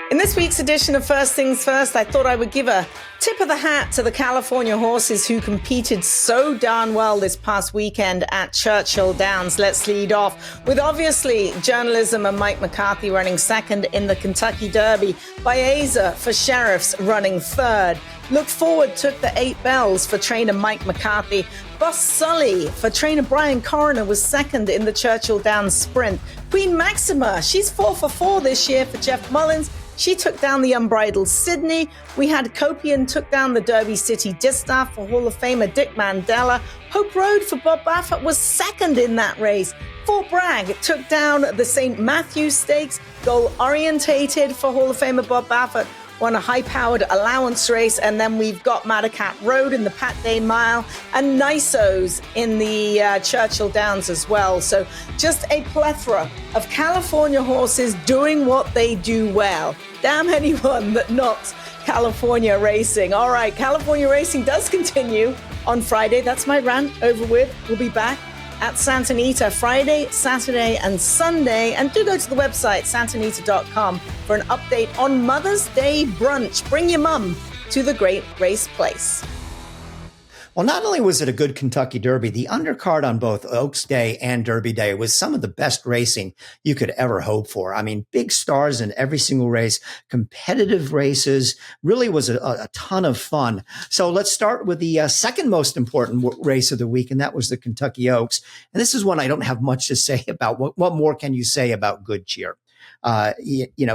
In this week's edition of First Things First, I thought I would give a tip of the hat to the California horses who competed so darn well this past weekend at Churchill Downs. Let's lead off with obviously journalism and Mike McCarthy running second in the Kentucky Derby. Baeza for Sheriffs running third. Look Forward took the 8 bells for trainer Mike McCarthy. Boss Sully for trainer Brian Coroner was second in the Churchill Downs sprint. Queen Maxima, she's 4 for 4 this year for Jeff Mullins. She took down the unbridled Sydney. We had Copian took down the Derby City Distaff for Hall of Famer Dick Mandella. Hope Road for Bob Baffert was second in that race. Fort Bragg took down the St. Matthews Stakes. Goal orientated for Hall of Famer Bob Baffert. Won a high-powered allowance race, and then we've got Madacat Road in the Pat Day Mile and Nisos in the Churchill Downs as well. So just a plethora of California horses doing what they do well. Damn anyone that knocks California racing. All right, California racing does continue on Friday. That's my rant over with. We'll be back at Santa Anita Friday, Saturday, and Sunday. And do go to the website, santanita.com, for an update on Mother's Day brunch. Bring your mum to the great race place. Well, not only was it a good Kentucky Derby, the undercard on both Oaks Day and Derby Day was some of the best racing you could ever hope for. I mean, big stars in every single race, competitive races, really was a ton of fun. So let's start with the second most important race of the week, and that was the Kentucky Oaks. And this is one I don't have much to say about. What more can you say about Good Cheer?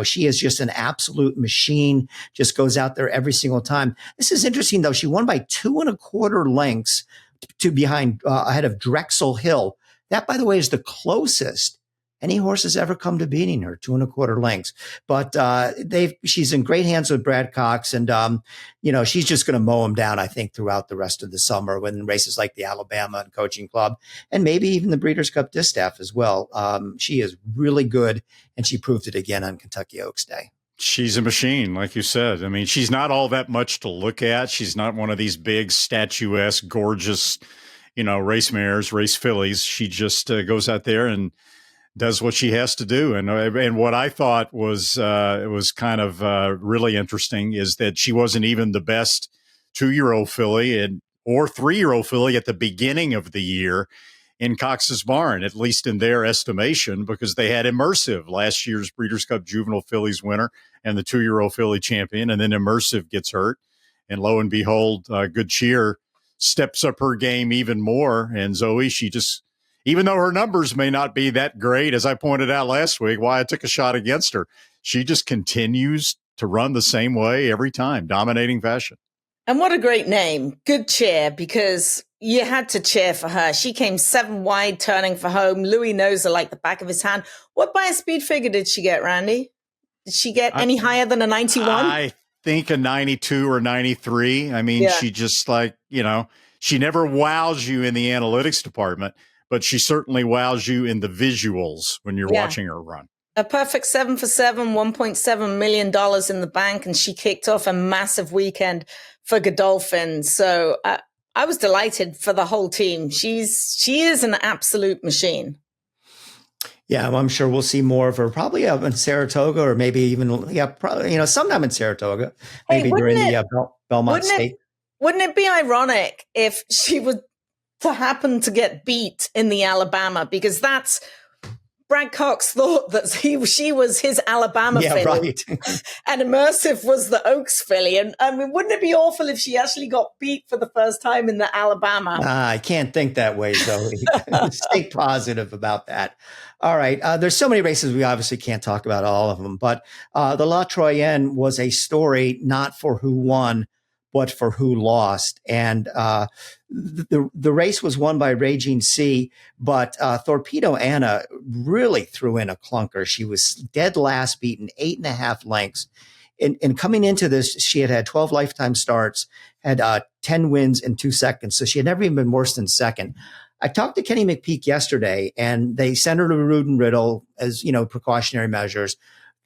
She is just an absolute machine, just goes out there every single time. This is interesting, though. She won by 2 1/4 lengths ahead of Drexel Hill. That, by the way, is the closest any horse has ever come to beating her, 2 1/4 lengths. But she's in great hands with Brad Cox, and she's just going to mow him down, I think, throughout the rest of the summer when races like the Alabama and Coaching Club, and maybe even the Breeders' Cup Distaff as well. She is really good, and she proved it again on Kentucky Oaks Day. She's a machine, like you said. I mean, she's not all that much to look at. She's not one of these big, statuesque, gorgeous, race mares, race fillies. She just goes out there and does what she has to do. And what I thought was kind of really interesting is that she wasn't even the best 2-year-old filly or 3-year-old filly at the beginning of the year in Cox's barn, at least in their estimation, because they had Immersive, last year's Breeders' Cup Juvenile Fillies winner and the 2-year-old filly champion. And then Immersive gets hurt. And lo and behold, Good Cheer steps up her game even more. And Zoe, she just, even though her numbers may not be that great, as I pointed out last week, why I took a shot against her, she just continues to run the same way every time, dominating fashion. And what a great name, Good Cheer, because, you had to cheer for her. She came 7 wide, turning for home. Louis knows her like the back of his hand. What buyer speed figure did she get, Randy? Did she get any higher than a 91? I think a 92 or 93. I mean, she just she never wows you in the analytics department, but she certainly wows you in the visuals when you're watching her run. A perfect 7 for 7, $1.7 million in the bank, and she kicked off a massive weekend for Godolphin. So I was delighted for the whole team. She is an absolute machine. Yeah, well, I'm sure we'll see more of her probably up in Saratoga, or maybe even probably sometime in Saratoga, maybe during the Belmont State. Wouldn't it be ironic if she would to happen to get beat in the Alabama? Because that's Brad Cox thought that she was his Alabama filly, right. And Immersive was the Oaks filly. And I mean, wouldn't it be awful if she actually got beat for the first time in the Alabama? I can't think that way, Zoe. Stay positive about that. All right. There's so many races we obviously can't talk about all of them, but the La Troyenne was a story not for who won, but for who lost. And the race was won by Raging Sea, but Torrido Anna really threw in a clunker. She was dead last, beaten 8.5 lengths. And coming into this, she had 12 lifetime starts, had 10 wins in 2 seconds. So she had never even been worse than second. I talked to Kenny McPeak yesterday, and they sent her to Rood and Riddle as, precautionary measures.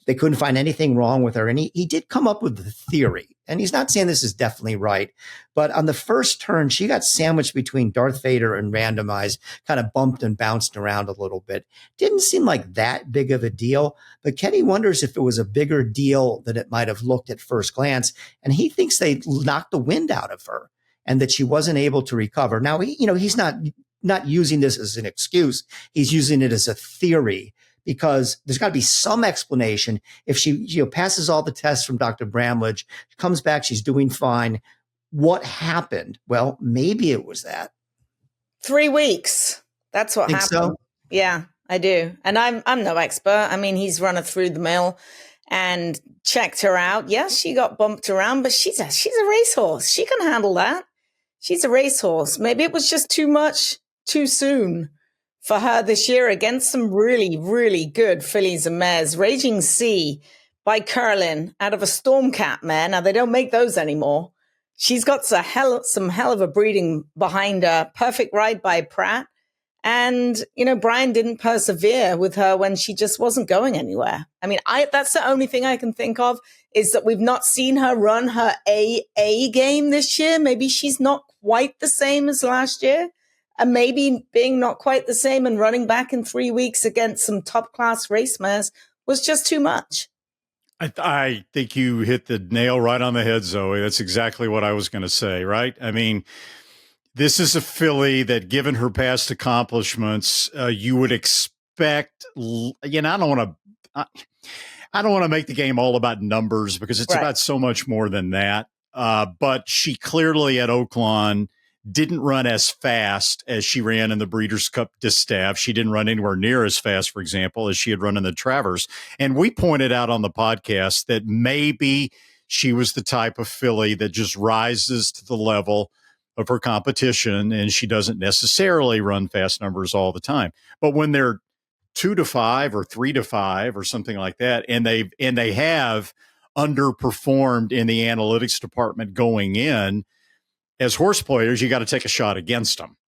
They couldn't find anything wrong with her. And he did come up with the theory. And he's not saying this is definitely right. But on the first turn, she got sandwiched between Darth Vader and Randomized, kind of bumped and bounced around a little bit. Didn't seem like that big of a deal. But Kenny wonders if it was a bigger deal than it might have looked at first glance. And he thinks they knocked the wind out of her and that she wasn't able to recover. Now, he's not using this as an excuse. He's using it as a theory, because there's got to be some explanation. If she passes all the tests from Dr. Bramlage, comes back, she's doing fine. What happened? Well, maybe it was that. 3 weeks. That's what happened. So? Yeah, I do. And I'm no expert. I mean, he's run her through the mill and checked her out. Yes, she got bumped around, but she's a racehorse. She can handle that. She's a racehorse. Maybe it was just too much too soon for her this year against some really, really good fillies and mares. Raging Sea by Curlin out of a Stormcat mare. Now, they don't make those anymore. She's got some hell of a breeding behind her. Perfect ride by Pratt. And, Brian didn't persevere with her when she just wasn't going anywhere. I mean, that's the only thing I can think of, is that we've not seen her run her AA game this year. Maybe she's not quite the same as last year. And maybe being not quite the same and running back in 3 weeks against some top-class race mares was just too much. I think you hit the nail right on the head, Zoe. That's exactly what I was going to say, right? I mean, this is a filly that, given her past accomplishments, you would expect, I don't want to make the game all about numbers, because it's about so much more than that. But she clearly at Oaklawn didn't run as fast as she ran in the Breeders' Cup Distaff. She didn't run anywhere near as fast, for example, as she had run in the Travers. And we pointed out on the podcast that maybe she was the type of filly that just rises to the level of her competition, and she doesn't necessarily run fast numbers all the time. But when they're 2 to 5 or 3 to 5 or something like that, and they have underperformed in the analytics department going in, as horse players, you got to take a shot against them.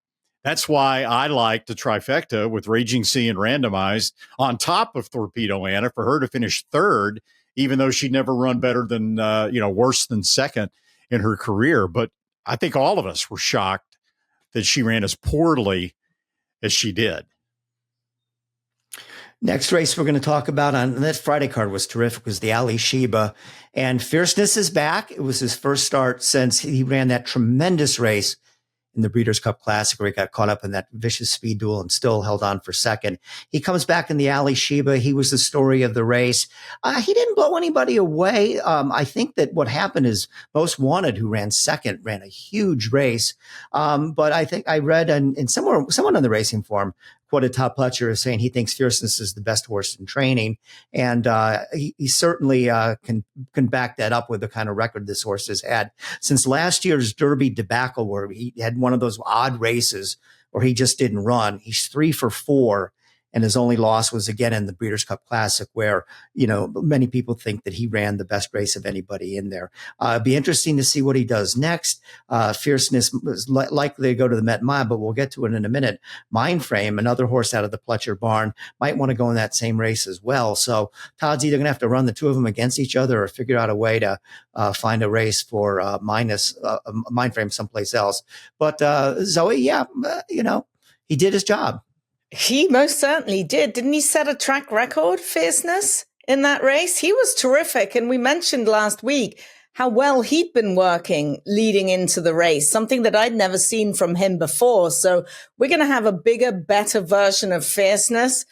That's why I like the trifecta with Raging Sea and Randomized on top of Torrido Anna, for her to finish third, even though she'd never run better than, worse than second in her career. But I think all of us were shocked that she ran as poorly as she did. Next race we're going to talk about on that Friday card was terrific, was the Alli Sheba. And Fierceness is back. It was his first start since he ran that tremendous race in the Breeders' Cup Classic, where he got caught up in that vicious speed duel and still held on for second. He comes back in the Alli Sheba. He was the story of the race. He didn't blow anybody away. I think that what happened is Most Wanted, who ran second, ran a huge race. But I think I read in someone on the racing forum quoted Todd Pletcher as saying he thinks Fierceness is the best horse in training. And he certainly can back that up with the kind of record this horse has had. Since last year's Derby debacle, where he had one of those odd races where he just didn't run, he's 3 for 4. And his only loss was again in the Breeders' Cup Classic, where, many people think that he ran the best race of anybody in there. It'd be interesting to see what he does next. Fierceness is likely to go to the Met Mile, but we'll get to it in a minute. Mindframe, another horse out of the Pletcher barn, might want to go in that same race as well. So Todd's either going to have to run the two of them against each other or figure out a way to find a race for Mindframe someplace else. But Zoe, he did his job. He most certainly did. Didn't he set a track record, Fierceness, in that race? He was terrific. And we mentioned last week how well he'd been working leading into the race, something that I'd never seen from him before. So we're going to have a bigger, better version of Fierceness.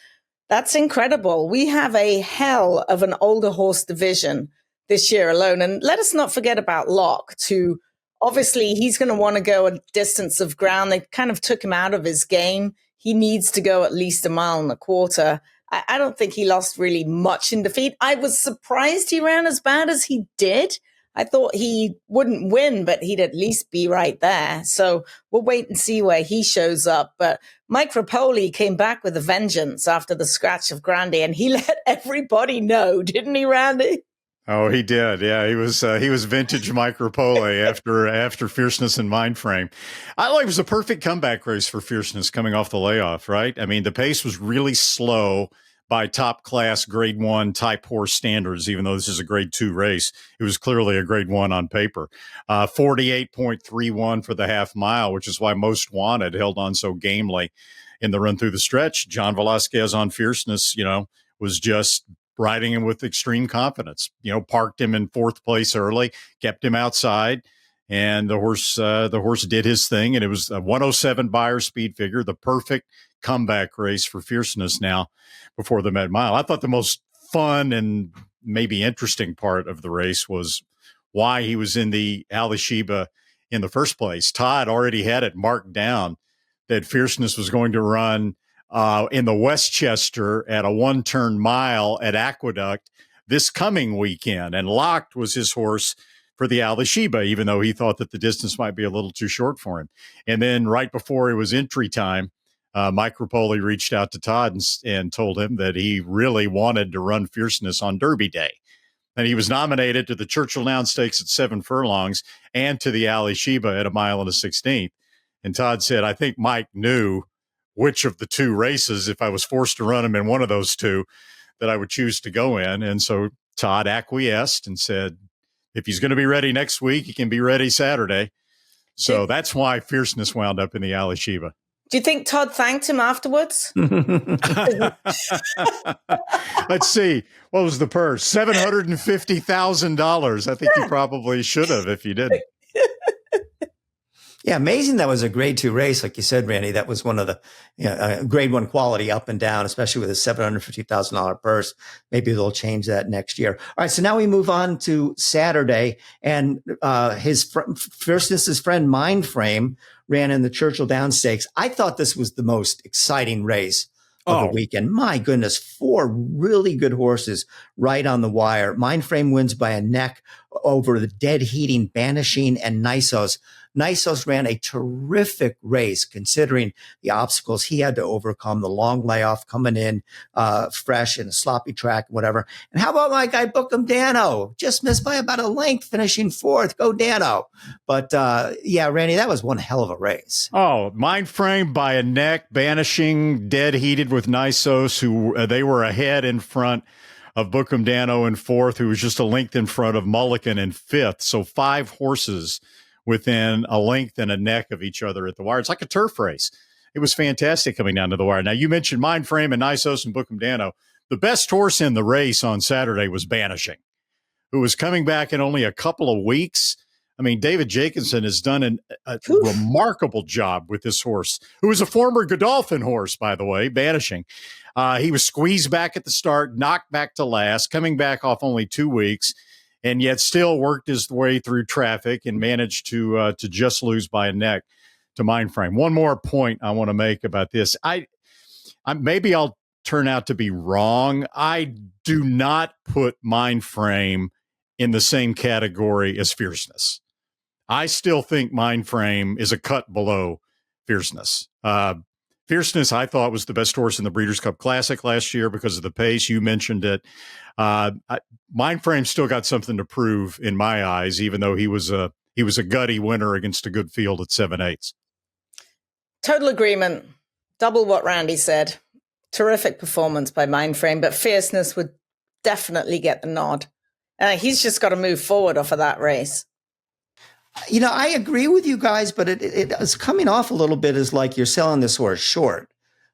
That's incredible. We have a hell of an older horse division this year alone. And let us not forget about Locke, too. Obviously, he's going to want to go a distance of ground. They kind of took him out of his game. He needs to go at least 1.25 miles. I don't think he lost really much in defeat. I was surprised he ran as bad as he did. I thought he wouldn't win, but he'd at least be right there. So we'll wait and see where he shows up. But Mike Rapoli came back with a vengeance after the scratch of Grandy, and he let everybody know, didn't he, Randy? Oh, he did. Yeah, he was vintage Mike Rapoli after Fierceness and Mindframe. I thought it was a perfect comeback race for Fierceness coming off the layoff, right? I mean, the pace was really slow by top class grade 1 type horse standards, even though this is a grade 2 race. It was clearly a grade 1 on paper. 48.31 for the half mile, which is why Most Wanted held on so gamely in the run through the stretch. John Velasquez on Fierceness, was just riding him with extreme confidence, parked him in 4th place early, kept him outside, and the horse did his thing. And it was a 107 buyer speed figure, the perfect comeback race for Fierceness now before the Met Mile. I thought the most fun and maybe interesting part of the race was why he was in the Alli Sheba in the first place. Todd already had it marked down that Fierceness was going to run in the Westchester at a 1-turn mile at Aqueduct this coming weekend. And Locked was his horse for the Alli Sheba, even though he thought that the distance might be a little too short for him. And then right before it was entry time, Mike Rapoli reached out to Todd and told him that he really wanted to run Fierceness on Derby Day. And he was nominated to the Churchill Down Stakes at 7 furlongs and to the Alli Sheba at 1 1/16 miles. And Todd said, I think Mike knew which of the two races, if I was forced to run him in one of those two, that I would choose to go in. And so Todd acquiesced and said, if he's going to be ready next week, he can be ready Saturday. So that's why Fierceness wound up in the Alli Sheba. Do you think Todd thanked him afterwards? Let's see. What was the purse? $750,000. I think he probably should have if he didn't. Yeah, amazing. That was a grade 2 race. Like you said, Randy, that was one of the grade 1 quality up and down, especially with a $750,000 purse. Maybe they'll change that next year. All right. So now we move on to Saturday, and Fierceness's friend Mindframe ran in the Churchill Down Stakes. I thought this was the most exciting race of the weekend. My goodness, 4 really good horses right on the wire. Mindframe wins by a neck over the dead heating Banishing and Nisos. Nisos ran a terrific race considering the obstacles he had to overcome, the long layoff coming in fresh in a sloppy track, whatever. And how about my guy Bookham Dano? Just missed by about a length, finishing 4th. Go Dano. But yeah, Randy, that was one hell of a race. Oh, Mindframe by a neck, Banishing, dead heated with Nisos, who they were ahead in front of Bookham Dano in 4th, who was just a length in front of Mulligan in 5th. So 5 horses within a length and a neck of each other at the wire. It's like a turf race. It was fantastic coming down to the wire. Now, you mentioned Mindframe and Nisos and Bookham Dano. The best horse in the race on Saturday was Banishing, who was coming back in only a couple of weeks. I mean, David Jacobson has done a remarkable job with this horse, who was a former Godolphin horse, by the way, Banishing. He was squeezed back at the start, knocked back to last, coming back off only 2 weeks, and yet still worked his way through traffic and managed to just lose by a neck to Mindframe. One more point I want to make about this. maybe I'll turn out to be wrong. I do not put Mindframe in the same category as Fierceness. I still think Mindframe is a cut below Fierceness. Fierceness, I thought, was the best horse in the Breeders' Cup Classic last year because of the pace. You mentioned it. Mindframe still got something to prove in my eyes, even though he was a gutty winner against a good field at 7/8. Total agreement. Double what Randy said. Terrific performance by Mindframe, but Fierceness would definitely get the nod. He's just got to move forward off of that race. I agree with you guys, but it is coming off a little bit as like you're selling this horse short.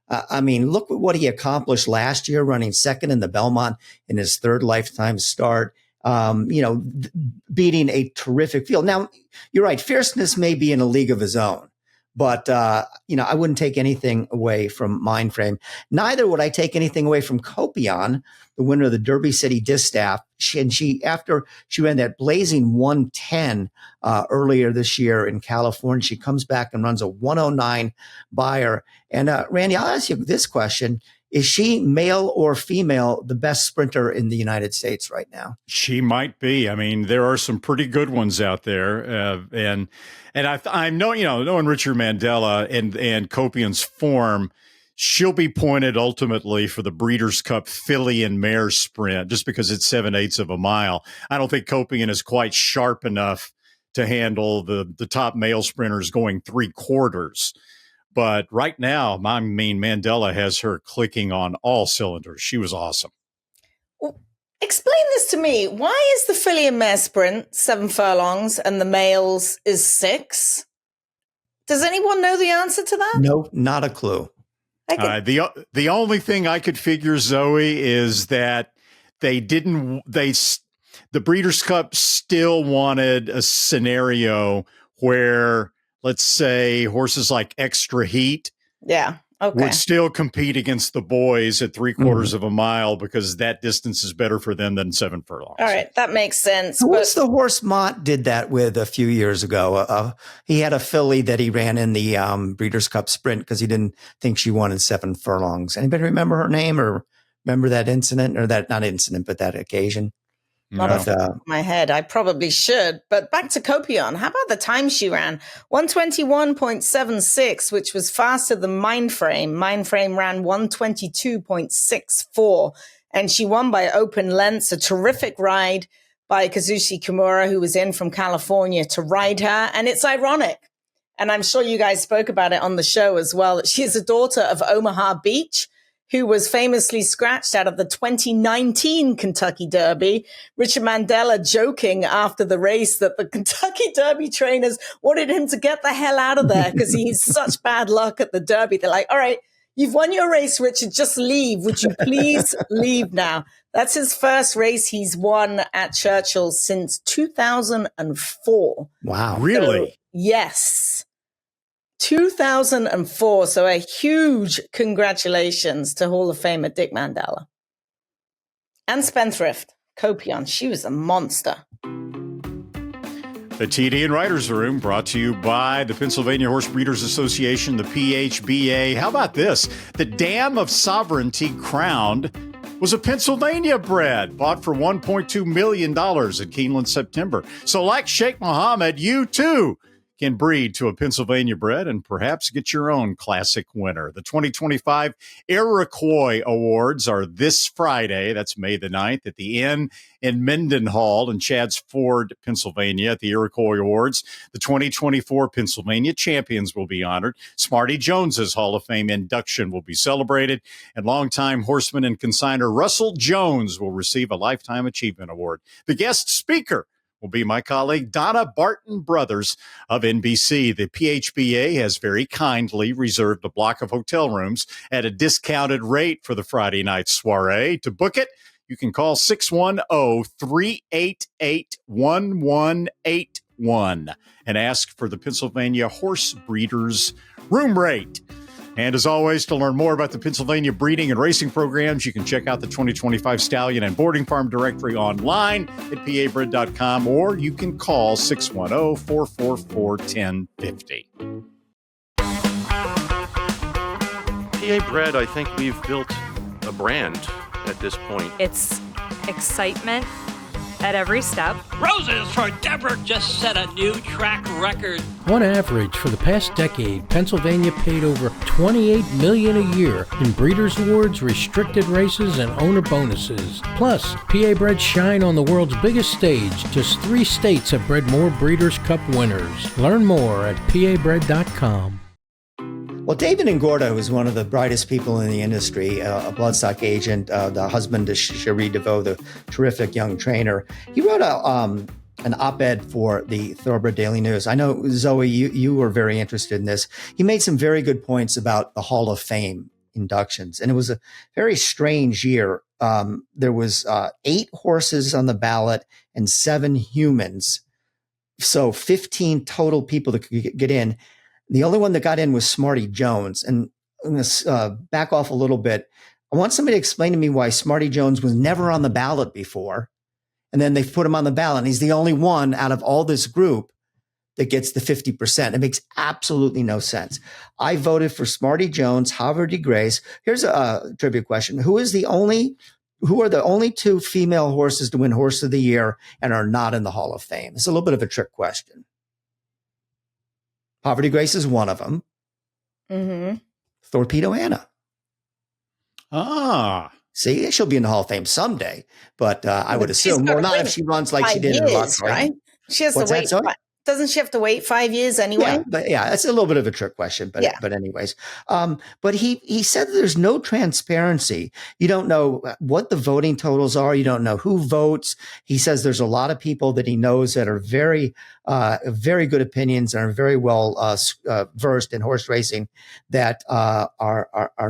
Look at what he accomplished last year, running second in the Belmont in his third lifetime start, beating a terrific field. Now, you're right. Fierceness may be in a league of his own, but, I wouldn't take anything away from Mindframe. Neither would I take anything away from Copion, the winner of the Derby City Distaff. After she ran that blazing 110 earlier this year in California, she comes back and runs a 109 buyer. And Randy, I'll ask you this question. Is she, male or female, the best sprinter in the United States right now? She might be. There are some pretty good ones out there. And I know, knowing Richard Mandella and Copion's form, she'll be pointed ultimately for the Breeders' Cup filly and mare sprint just because it's 7/8 of a mile. I don't think Copion is quite sharp enough to handle the top male sprinters going 3/4. But right now, Mandella has her clicking on all cylinders. She was awesome. Well, explain this to me. Why is the filly and mare sprint 7 furlongs and the males is 6? Does anyone know the answer to that? No, not a clue. The only thing I could figure, Zoe, is that the Breeders' Cup still wanted a scenario where, let's say, horses like Extra Heat would still compete against the boys at 3/4 of a mile because that distance is better for them than 7 furlongs. All right, that makes sense. What's the horse Mott did that with a few years ago? He had a filly that he ran in the Breeders' Cup Sprint because he didn't think she won in 7 furlongs. Anybody remember her name or remember that incident or that, not incident, but that occasion? Not off the top of my head. I probably should. But back to Copion. How about the time she ran? 121.76, which was faster than Mindframe. Mindframe ran 122.64. And she won by open lengths. A terrific ride by Kazushi Kimura, who was in from California to ride her. And it's ironic. And I'm sure you guys spoke about it on the show as well, that she is a daughter of Omaha Beach, who was famously scratched out of the 2019 Kentucky Derby. Richard Mandella joking after the race that the Kentucky Derby trainers wanted him to get the hell out of there because he's such bad luck at the Derby. They're like, all right, you've won your race, Richard, just leave. Would you please leave now? That's his first race he's won at Churchill since 2004. Wow. Really? So, yes. 2004. So a huge congratulations to Hall of Famer Dick Mandella. And Spendthrift, Copion. She was a monster. The TDN Writers Room brought to you by the Pennsylvania Horse Breeders Association, the PHBA. How about this? The Dam of Sovereignty crowned was a Pennsylvania bred bought for $1.2 million in Keeneland, September. So like Sheikh Mohammed, you too can breed to a Pennsylvania bred and perhaps get your own classic winner. The 2025 Iroquois Awards are this Friday. That's May the 9th at the Inn in Mendenhall in Chadds Ford, Pennsylvania at the Iroquois Awards. The 2024 Pennsylvania champions will be honored. Smarty Jones's Hall of Fame induction will be celebrated. And longtime horseman and consigner Russell Jones will receive a Lifetime Achievement Award. The guest speaker will be my colleague Donna Barton Brothers of NBC. The PHBA has very kindly reserved a block of hotel rooms at a discounted rate for the Friday night soiree. To book it, you can call 610-388-1181 and ask for the Pennsylvania Horse Breeders room rate. And as always, to learn more about the Pennsylvania breeding and racing programs, you can check out the 2025 Stallion and Boarding Farm Directory online at pabred.com, or you can call 610-444-1050. PA Bred, I think we've built a brand at this point. It's excitement at every step. Roses for Deborah just set a new track record. On average, for the past decade, Pennsylvania paid over $28 million a year in breeders' awards, restricted races, and owner bonuses. Plus, PA Bred shine on the world's biggest stage. Just 3 states have bred more Breeders' Cup winners. Learn more at pabred.com. Well, David Ngordo is one of the brightest people in the industry, a bloodstock agent, the husband to Cherie DeVoe, the terrific young trainer. He wrote an op-ed for the Thoroughbred Daily News. I know, Zoe, you were very interested in this. He made some very good points about the Hall of Fame inductions, and it was a very strange year. There was 8 horses on the ballot and 7 humans, so 15 total people that could get in. The only one that got in was Smarty Jones. And I'm going to back off a little bit. I want somebody to explain to me why Smarty Jones was never on the ballot before. And then they put him on the ballot. And he's the only one out of all this group that gets the 50%. It makes absolutely no sense. I voted for Smarty Jones, Havre de Grace. Here's a trivia question. Who are the only 2 female horses to win Horse of the Year and are not in the Hall of Fame? It's a little bit of a trick question. Havre de Grace is one of them. Mm-hmm. Torrido Anna. Ah. See, she'll be in the Hall of Fame someday, but I would assume, well, not if she runs like she did in Rock, right? She has to wait. Doesn't she have to wait 5 years anyway? Yeah, that's a little bit of a trick question, but anyways. But he said that there's no transparency. You don't know what the voting totals are. You don't know who votes. He says there's a lot of people that he knows that are very, very good opinions and are very well versed in horse racing that are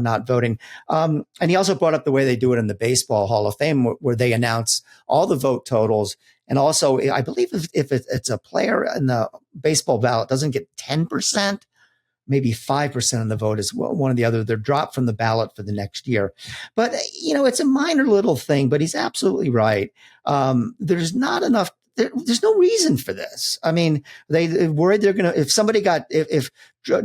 not voting. And he also brought up the way they do it in the Baseball Hall of Fame, where they announce all the vote totals. And also, I believe if it's a player in the baseball ballot doesn't get 10%, maybe 5% of the vote is one or the other. They're dropped from the ballot for the next year. But, it's a minor little thing, but he's absolutely right. There's not enough. There's no reason for this. I mean, they worried they're going to, if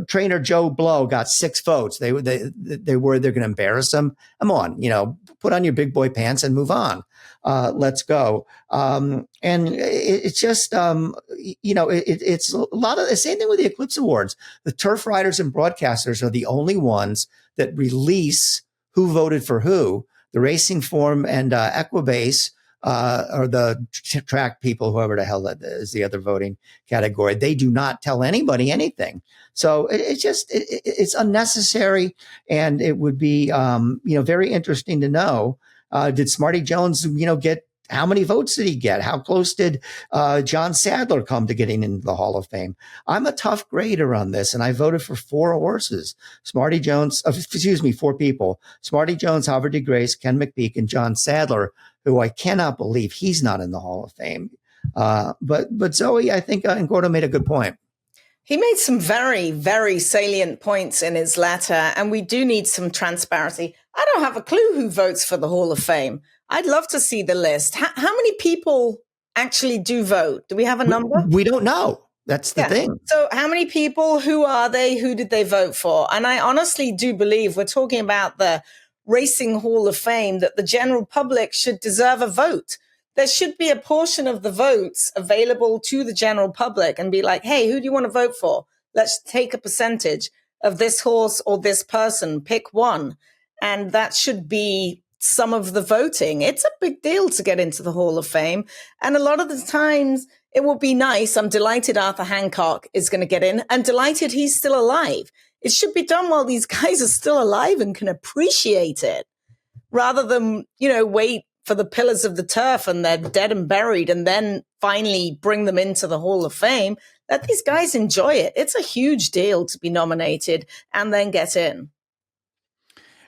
trainer Joe Blow got 6 votes, they worried they're going to embarrass him. Come on, put on your big boy pants and move on. Let's go. And it's just, it's a lot of the same thing with the Eclipse Awards. The turf riders and broadcasters are the only ones that release who voted for who. The Racing Form and Equibase, or the track people, whoever the hell that is the other voting category, they do not tell anybody anything. So it's unnecessary. And it would be, very interesting to know, did Smarty Jones, get, how many votes did he get? How close did John Sadler come to getting into the Hall of Fame? I'm a tough grader on this, and I voted for 4 horses. 4 people. Smarty Jones, Havre de Grace, Ken McPeak, and John Sadler, who I cannot believe he's not in the Hall of Fame. But Zoe, I think Ngordo made a good point. He made some very, very salient points in his letter, and we do need some transparency. I don't have a clue who votes for the Hall of Fame. I'd love to see the list. How many people actually do vote? Do we have a number? We don't know. That's the thing. So how many people, who are they, who did they vote for? And I honestly do believe we're talking about the Racing Hall of Fame, that the general public should deserve a vote. There should be a portion of the votes available to the general public and be like, hey, who do you want to vote for? Let's take a percentage of this horse or this person, pick one. And that should be some of the voting. It's a big deal to get into the Hall of Fame. And a lot of the times it will be nice. I'm delighted Arthur Hancock is going to get in, and delighted he's still alive. It should be done while these guys are still alive and can appreciate it, rather than, wait for the pillars of the turf and they're dead and buried and then finally bring them into the Hall of Fame. Let these guys enjoy it. It's a huge deal to be nominated and then get in.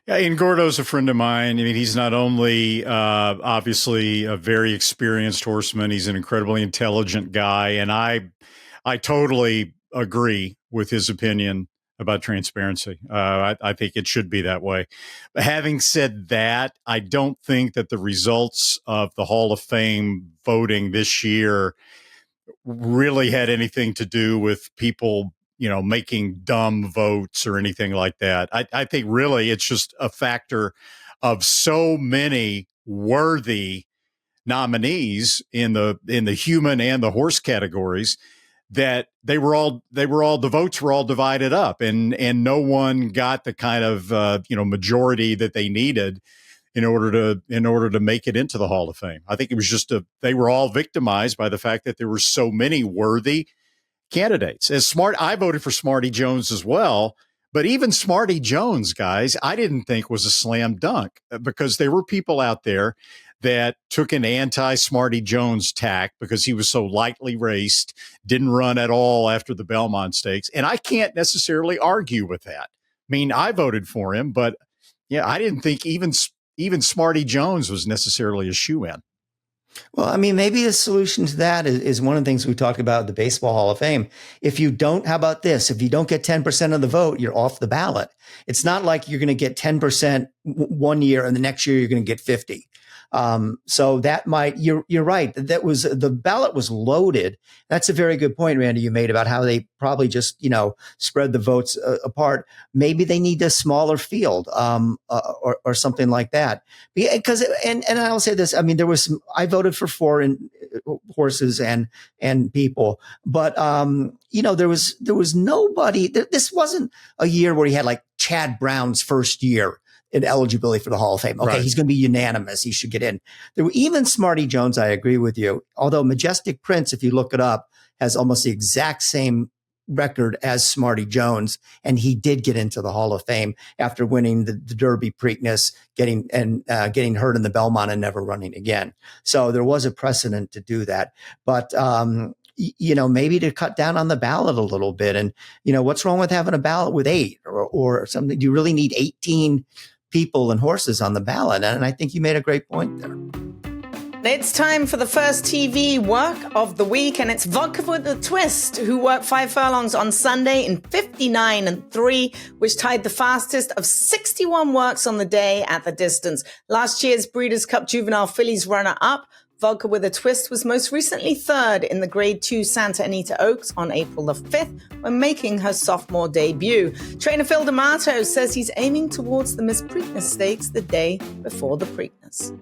Yeah, Ngordo's a friend of mine. I mean, he's not only obviously a very experienced horseman, he's an incredibly intelligent guy. And I totally agree with his opinion about transparency. I think it should be that way. But having said that, I don't think that the results of the Hall of Fame voting this year really had anything to do with people, making dumb votes or anything like that. I think really it's just a factor of so many worthy nominees in the human and the horse categories that the votes were all divided up, and no one got the kind of majority that they needed in order to make it into the Hall of Fame. I think it was just they were all victimized by the fact that there were so many worthy candidates. I voted for Smarty Jones as well, but even Smarty Jones, guys, I didn't think was a slam dunk, because there were people out there that took an anti-Smarty Jones tack because he was so lightly raced, didn't run at all after the Belmont Stakes. And I can't necessarily argue with that. I mean, I voted for him, but yeah, I didn't think even Smarty Jones was necessarily a shoo-in. Well, I mean, maybe the solution to that is one of the things we talked about at the Baseball Hall of Fame. If you don't, how about this? If you don't get 10% of the vote, you're off the ballot. It's not like you're going to get 10% one year and the next year you're going to get 50. So that you're right. The ballot was loaded. That's a very good point, Randy, you made about how they probably just, spread the votes apart. Maybe they need a smaller field, or something like that. Because, and I'll say this, I mean, I voted for foreign horses and people, but, there was nobody, this wasn't a year where he had like Chad Brown's first year in eligibility for the Hall of Fame. Okay, right. He's going to be unanimous. He should get in. There were even Smarty Jones, I agree with you. Although Majestic Prince, if you look it up, has almost the exact same record as Smarty Jones. And he did get into the Hall of Fame after winning the Derby Preakness, getting hurt in the Belmont and never running again. So there was a precedent to do that. But, maybe to cut down on the ballot a little bit. And, what's wrong with having a ballot with 8 or something? Do you really need 18 people and horses on the ballot? And I think you made a great point there. It's time for the first TV work of the week, and it's Vodka with a Twist, who worked 5 furlongs on Sunday in 59.3, which tied the fastest of 61 works on the day at the distance. Last year's Breeders' Cup Juvenile Fillies runner-up, Vodka with a Twist, was most recently 3rd in the Grade 2 Santa Anita Oaks on April the 5th when making her sophomore debut. Trainer Phil D'Amato says he's aiming towards the Miss Preakness Stakes the day before the Preakness.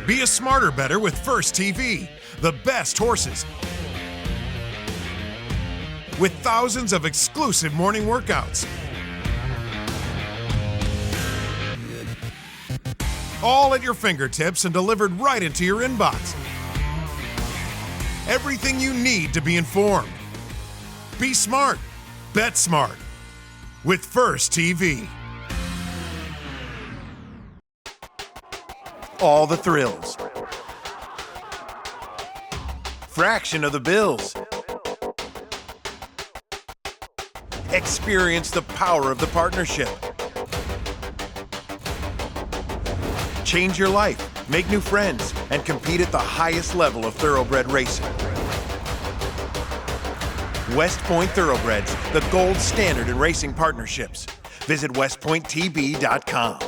Be a smarter better with First TV, the best horses. With thousands of exclusive morning workouts. All at your fingertips and delivered right into your inbox. Everything you need to be informed. Be smart. Bet smart. With First TV. All the thrills. Fraction of the bills. Experience the power of the partnership. Change your life, make new friends, and compete at the highest level of thoroughbred racing. West Point Thoroughbreds, the gold standard in racing partnerships. Visit westpointtb.com.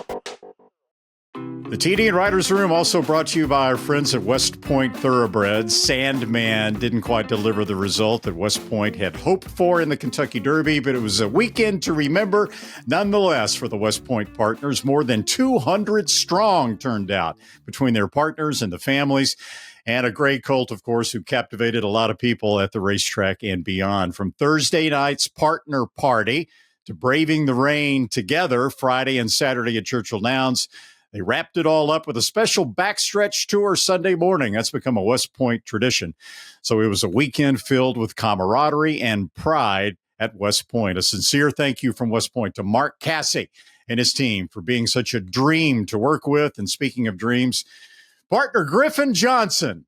The TDN Writers Room also brought to you by our friends at West Point Thoroughbreds. Sandman didn't quite deliver the result that West Point had hoped for in the Kentucky Derby, but it was a weekend to remember nonetheless for the West Point partners. More than 200 strong turned out between their partners and the families, and a gray colt, of course, who captivated a lot of people at the racetrack and beyond. From Thursday night's partner party to braving the rain together Friday and Saturday at Churchill Downs, they wrapped it all up with a special backstretch tour Sunday morning. That's become a West Point tradition. So it was a weekend filled with camaraderie and pride at West Point. A sincere thank you from West Point to Mark Cassie and his team for being such a dream to work with. And speaking of dreams, partner Griffin Johnson,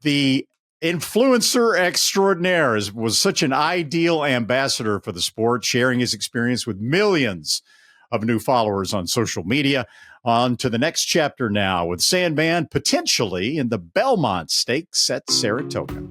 the influencer extraordinaire, was such an ideal ambassador for the sport, sharing his experience with millions of new followers on social media. On to the next chapter now with Sandman potentially in the Belmont Stakes at Saratoga.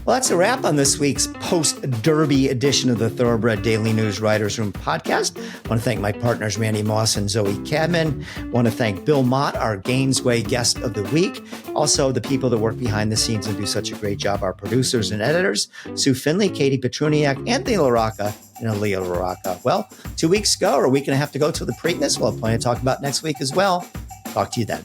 Well, that's a wrap on this week's post-Derby edition of the Thoroughbred Daily News Writers Room podcast. I want to thank my partners, Randy Moss and Zoe Cadman. I want to thank Bill Mott, our Gainesway guest of the week. Also, the people that work behind the scenes and do such a great job, our producers and editors, Sue Finley, Katie Petruniak, Anthony LaRocca, and Aaliyah LaRocca. Well, 2 weeks ago, or a week and a half to go till the Preakness. We'll have plenty to talk about next week as well. Talk to you then.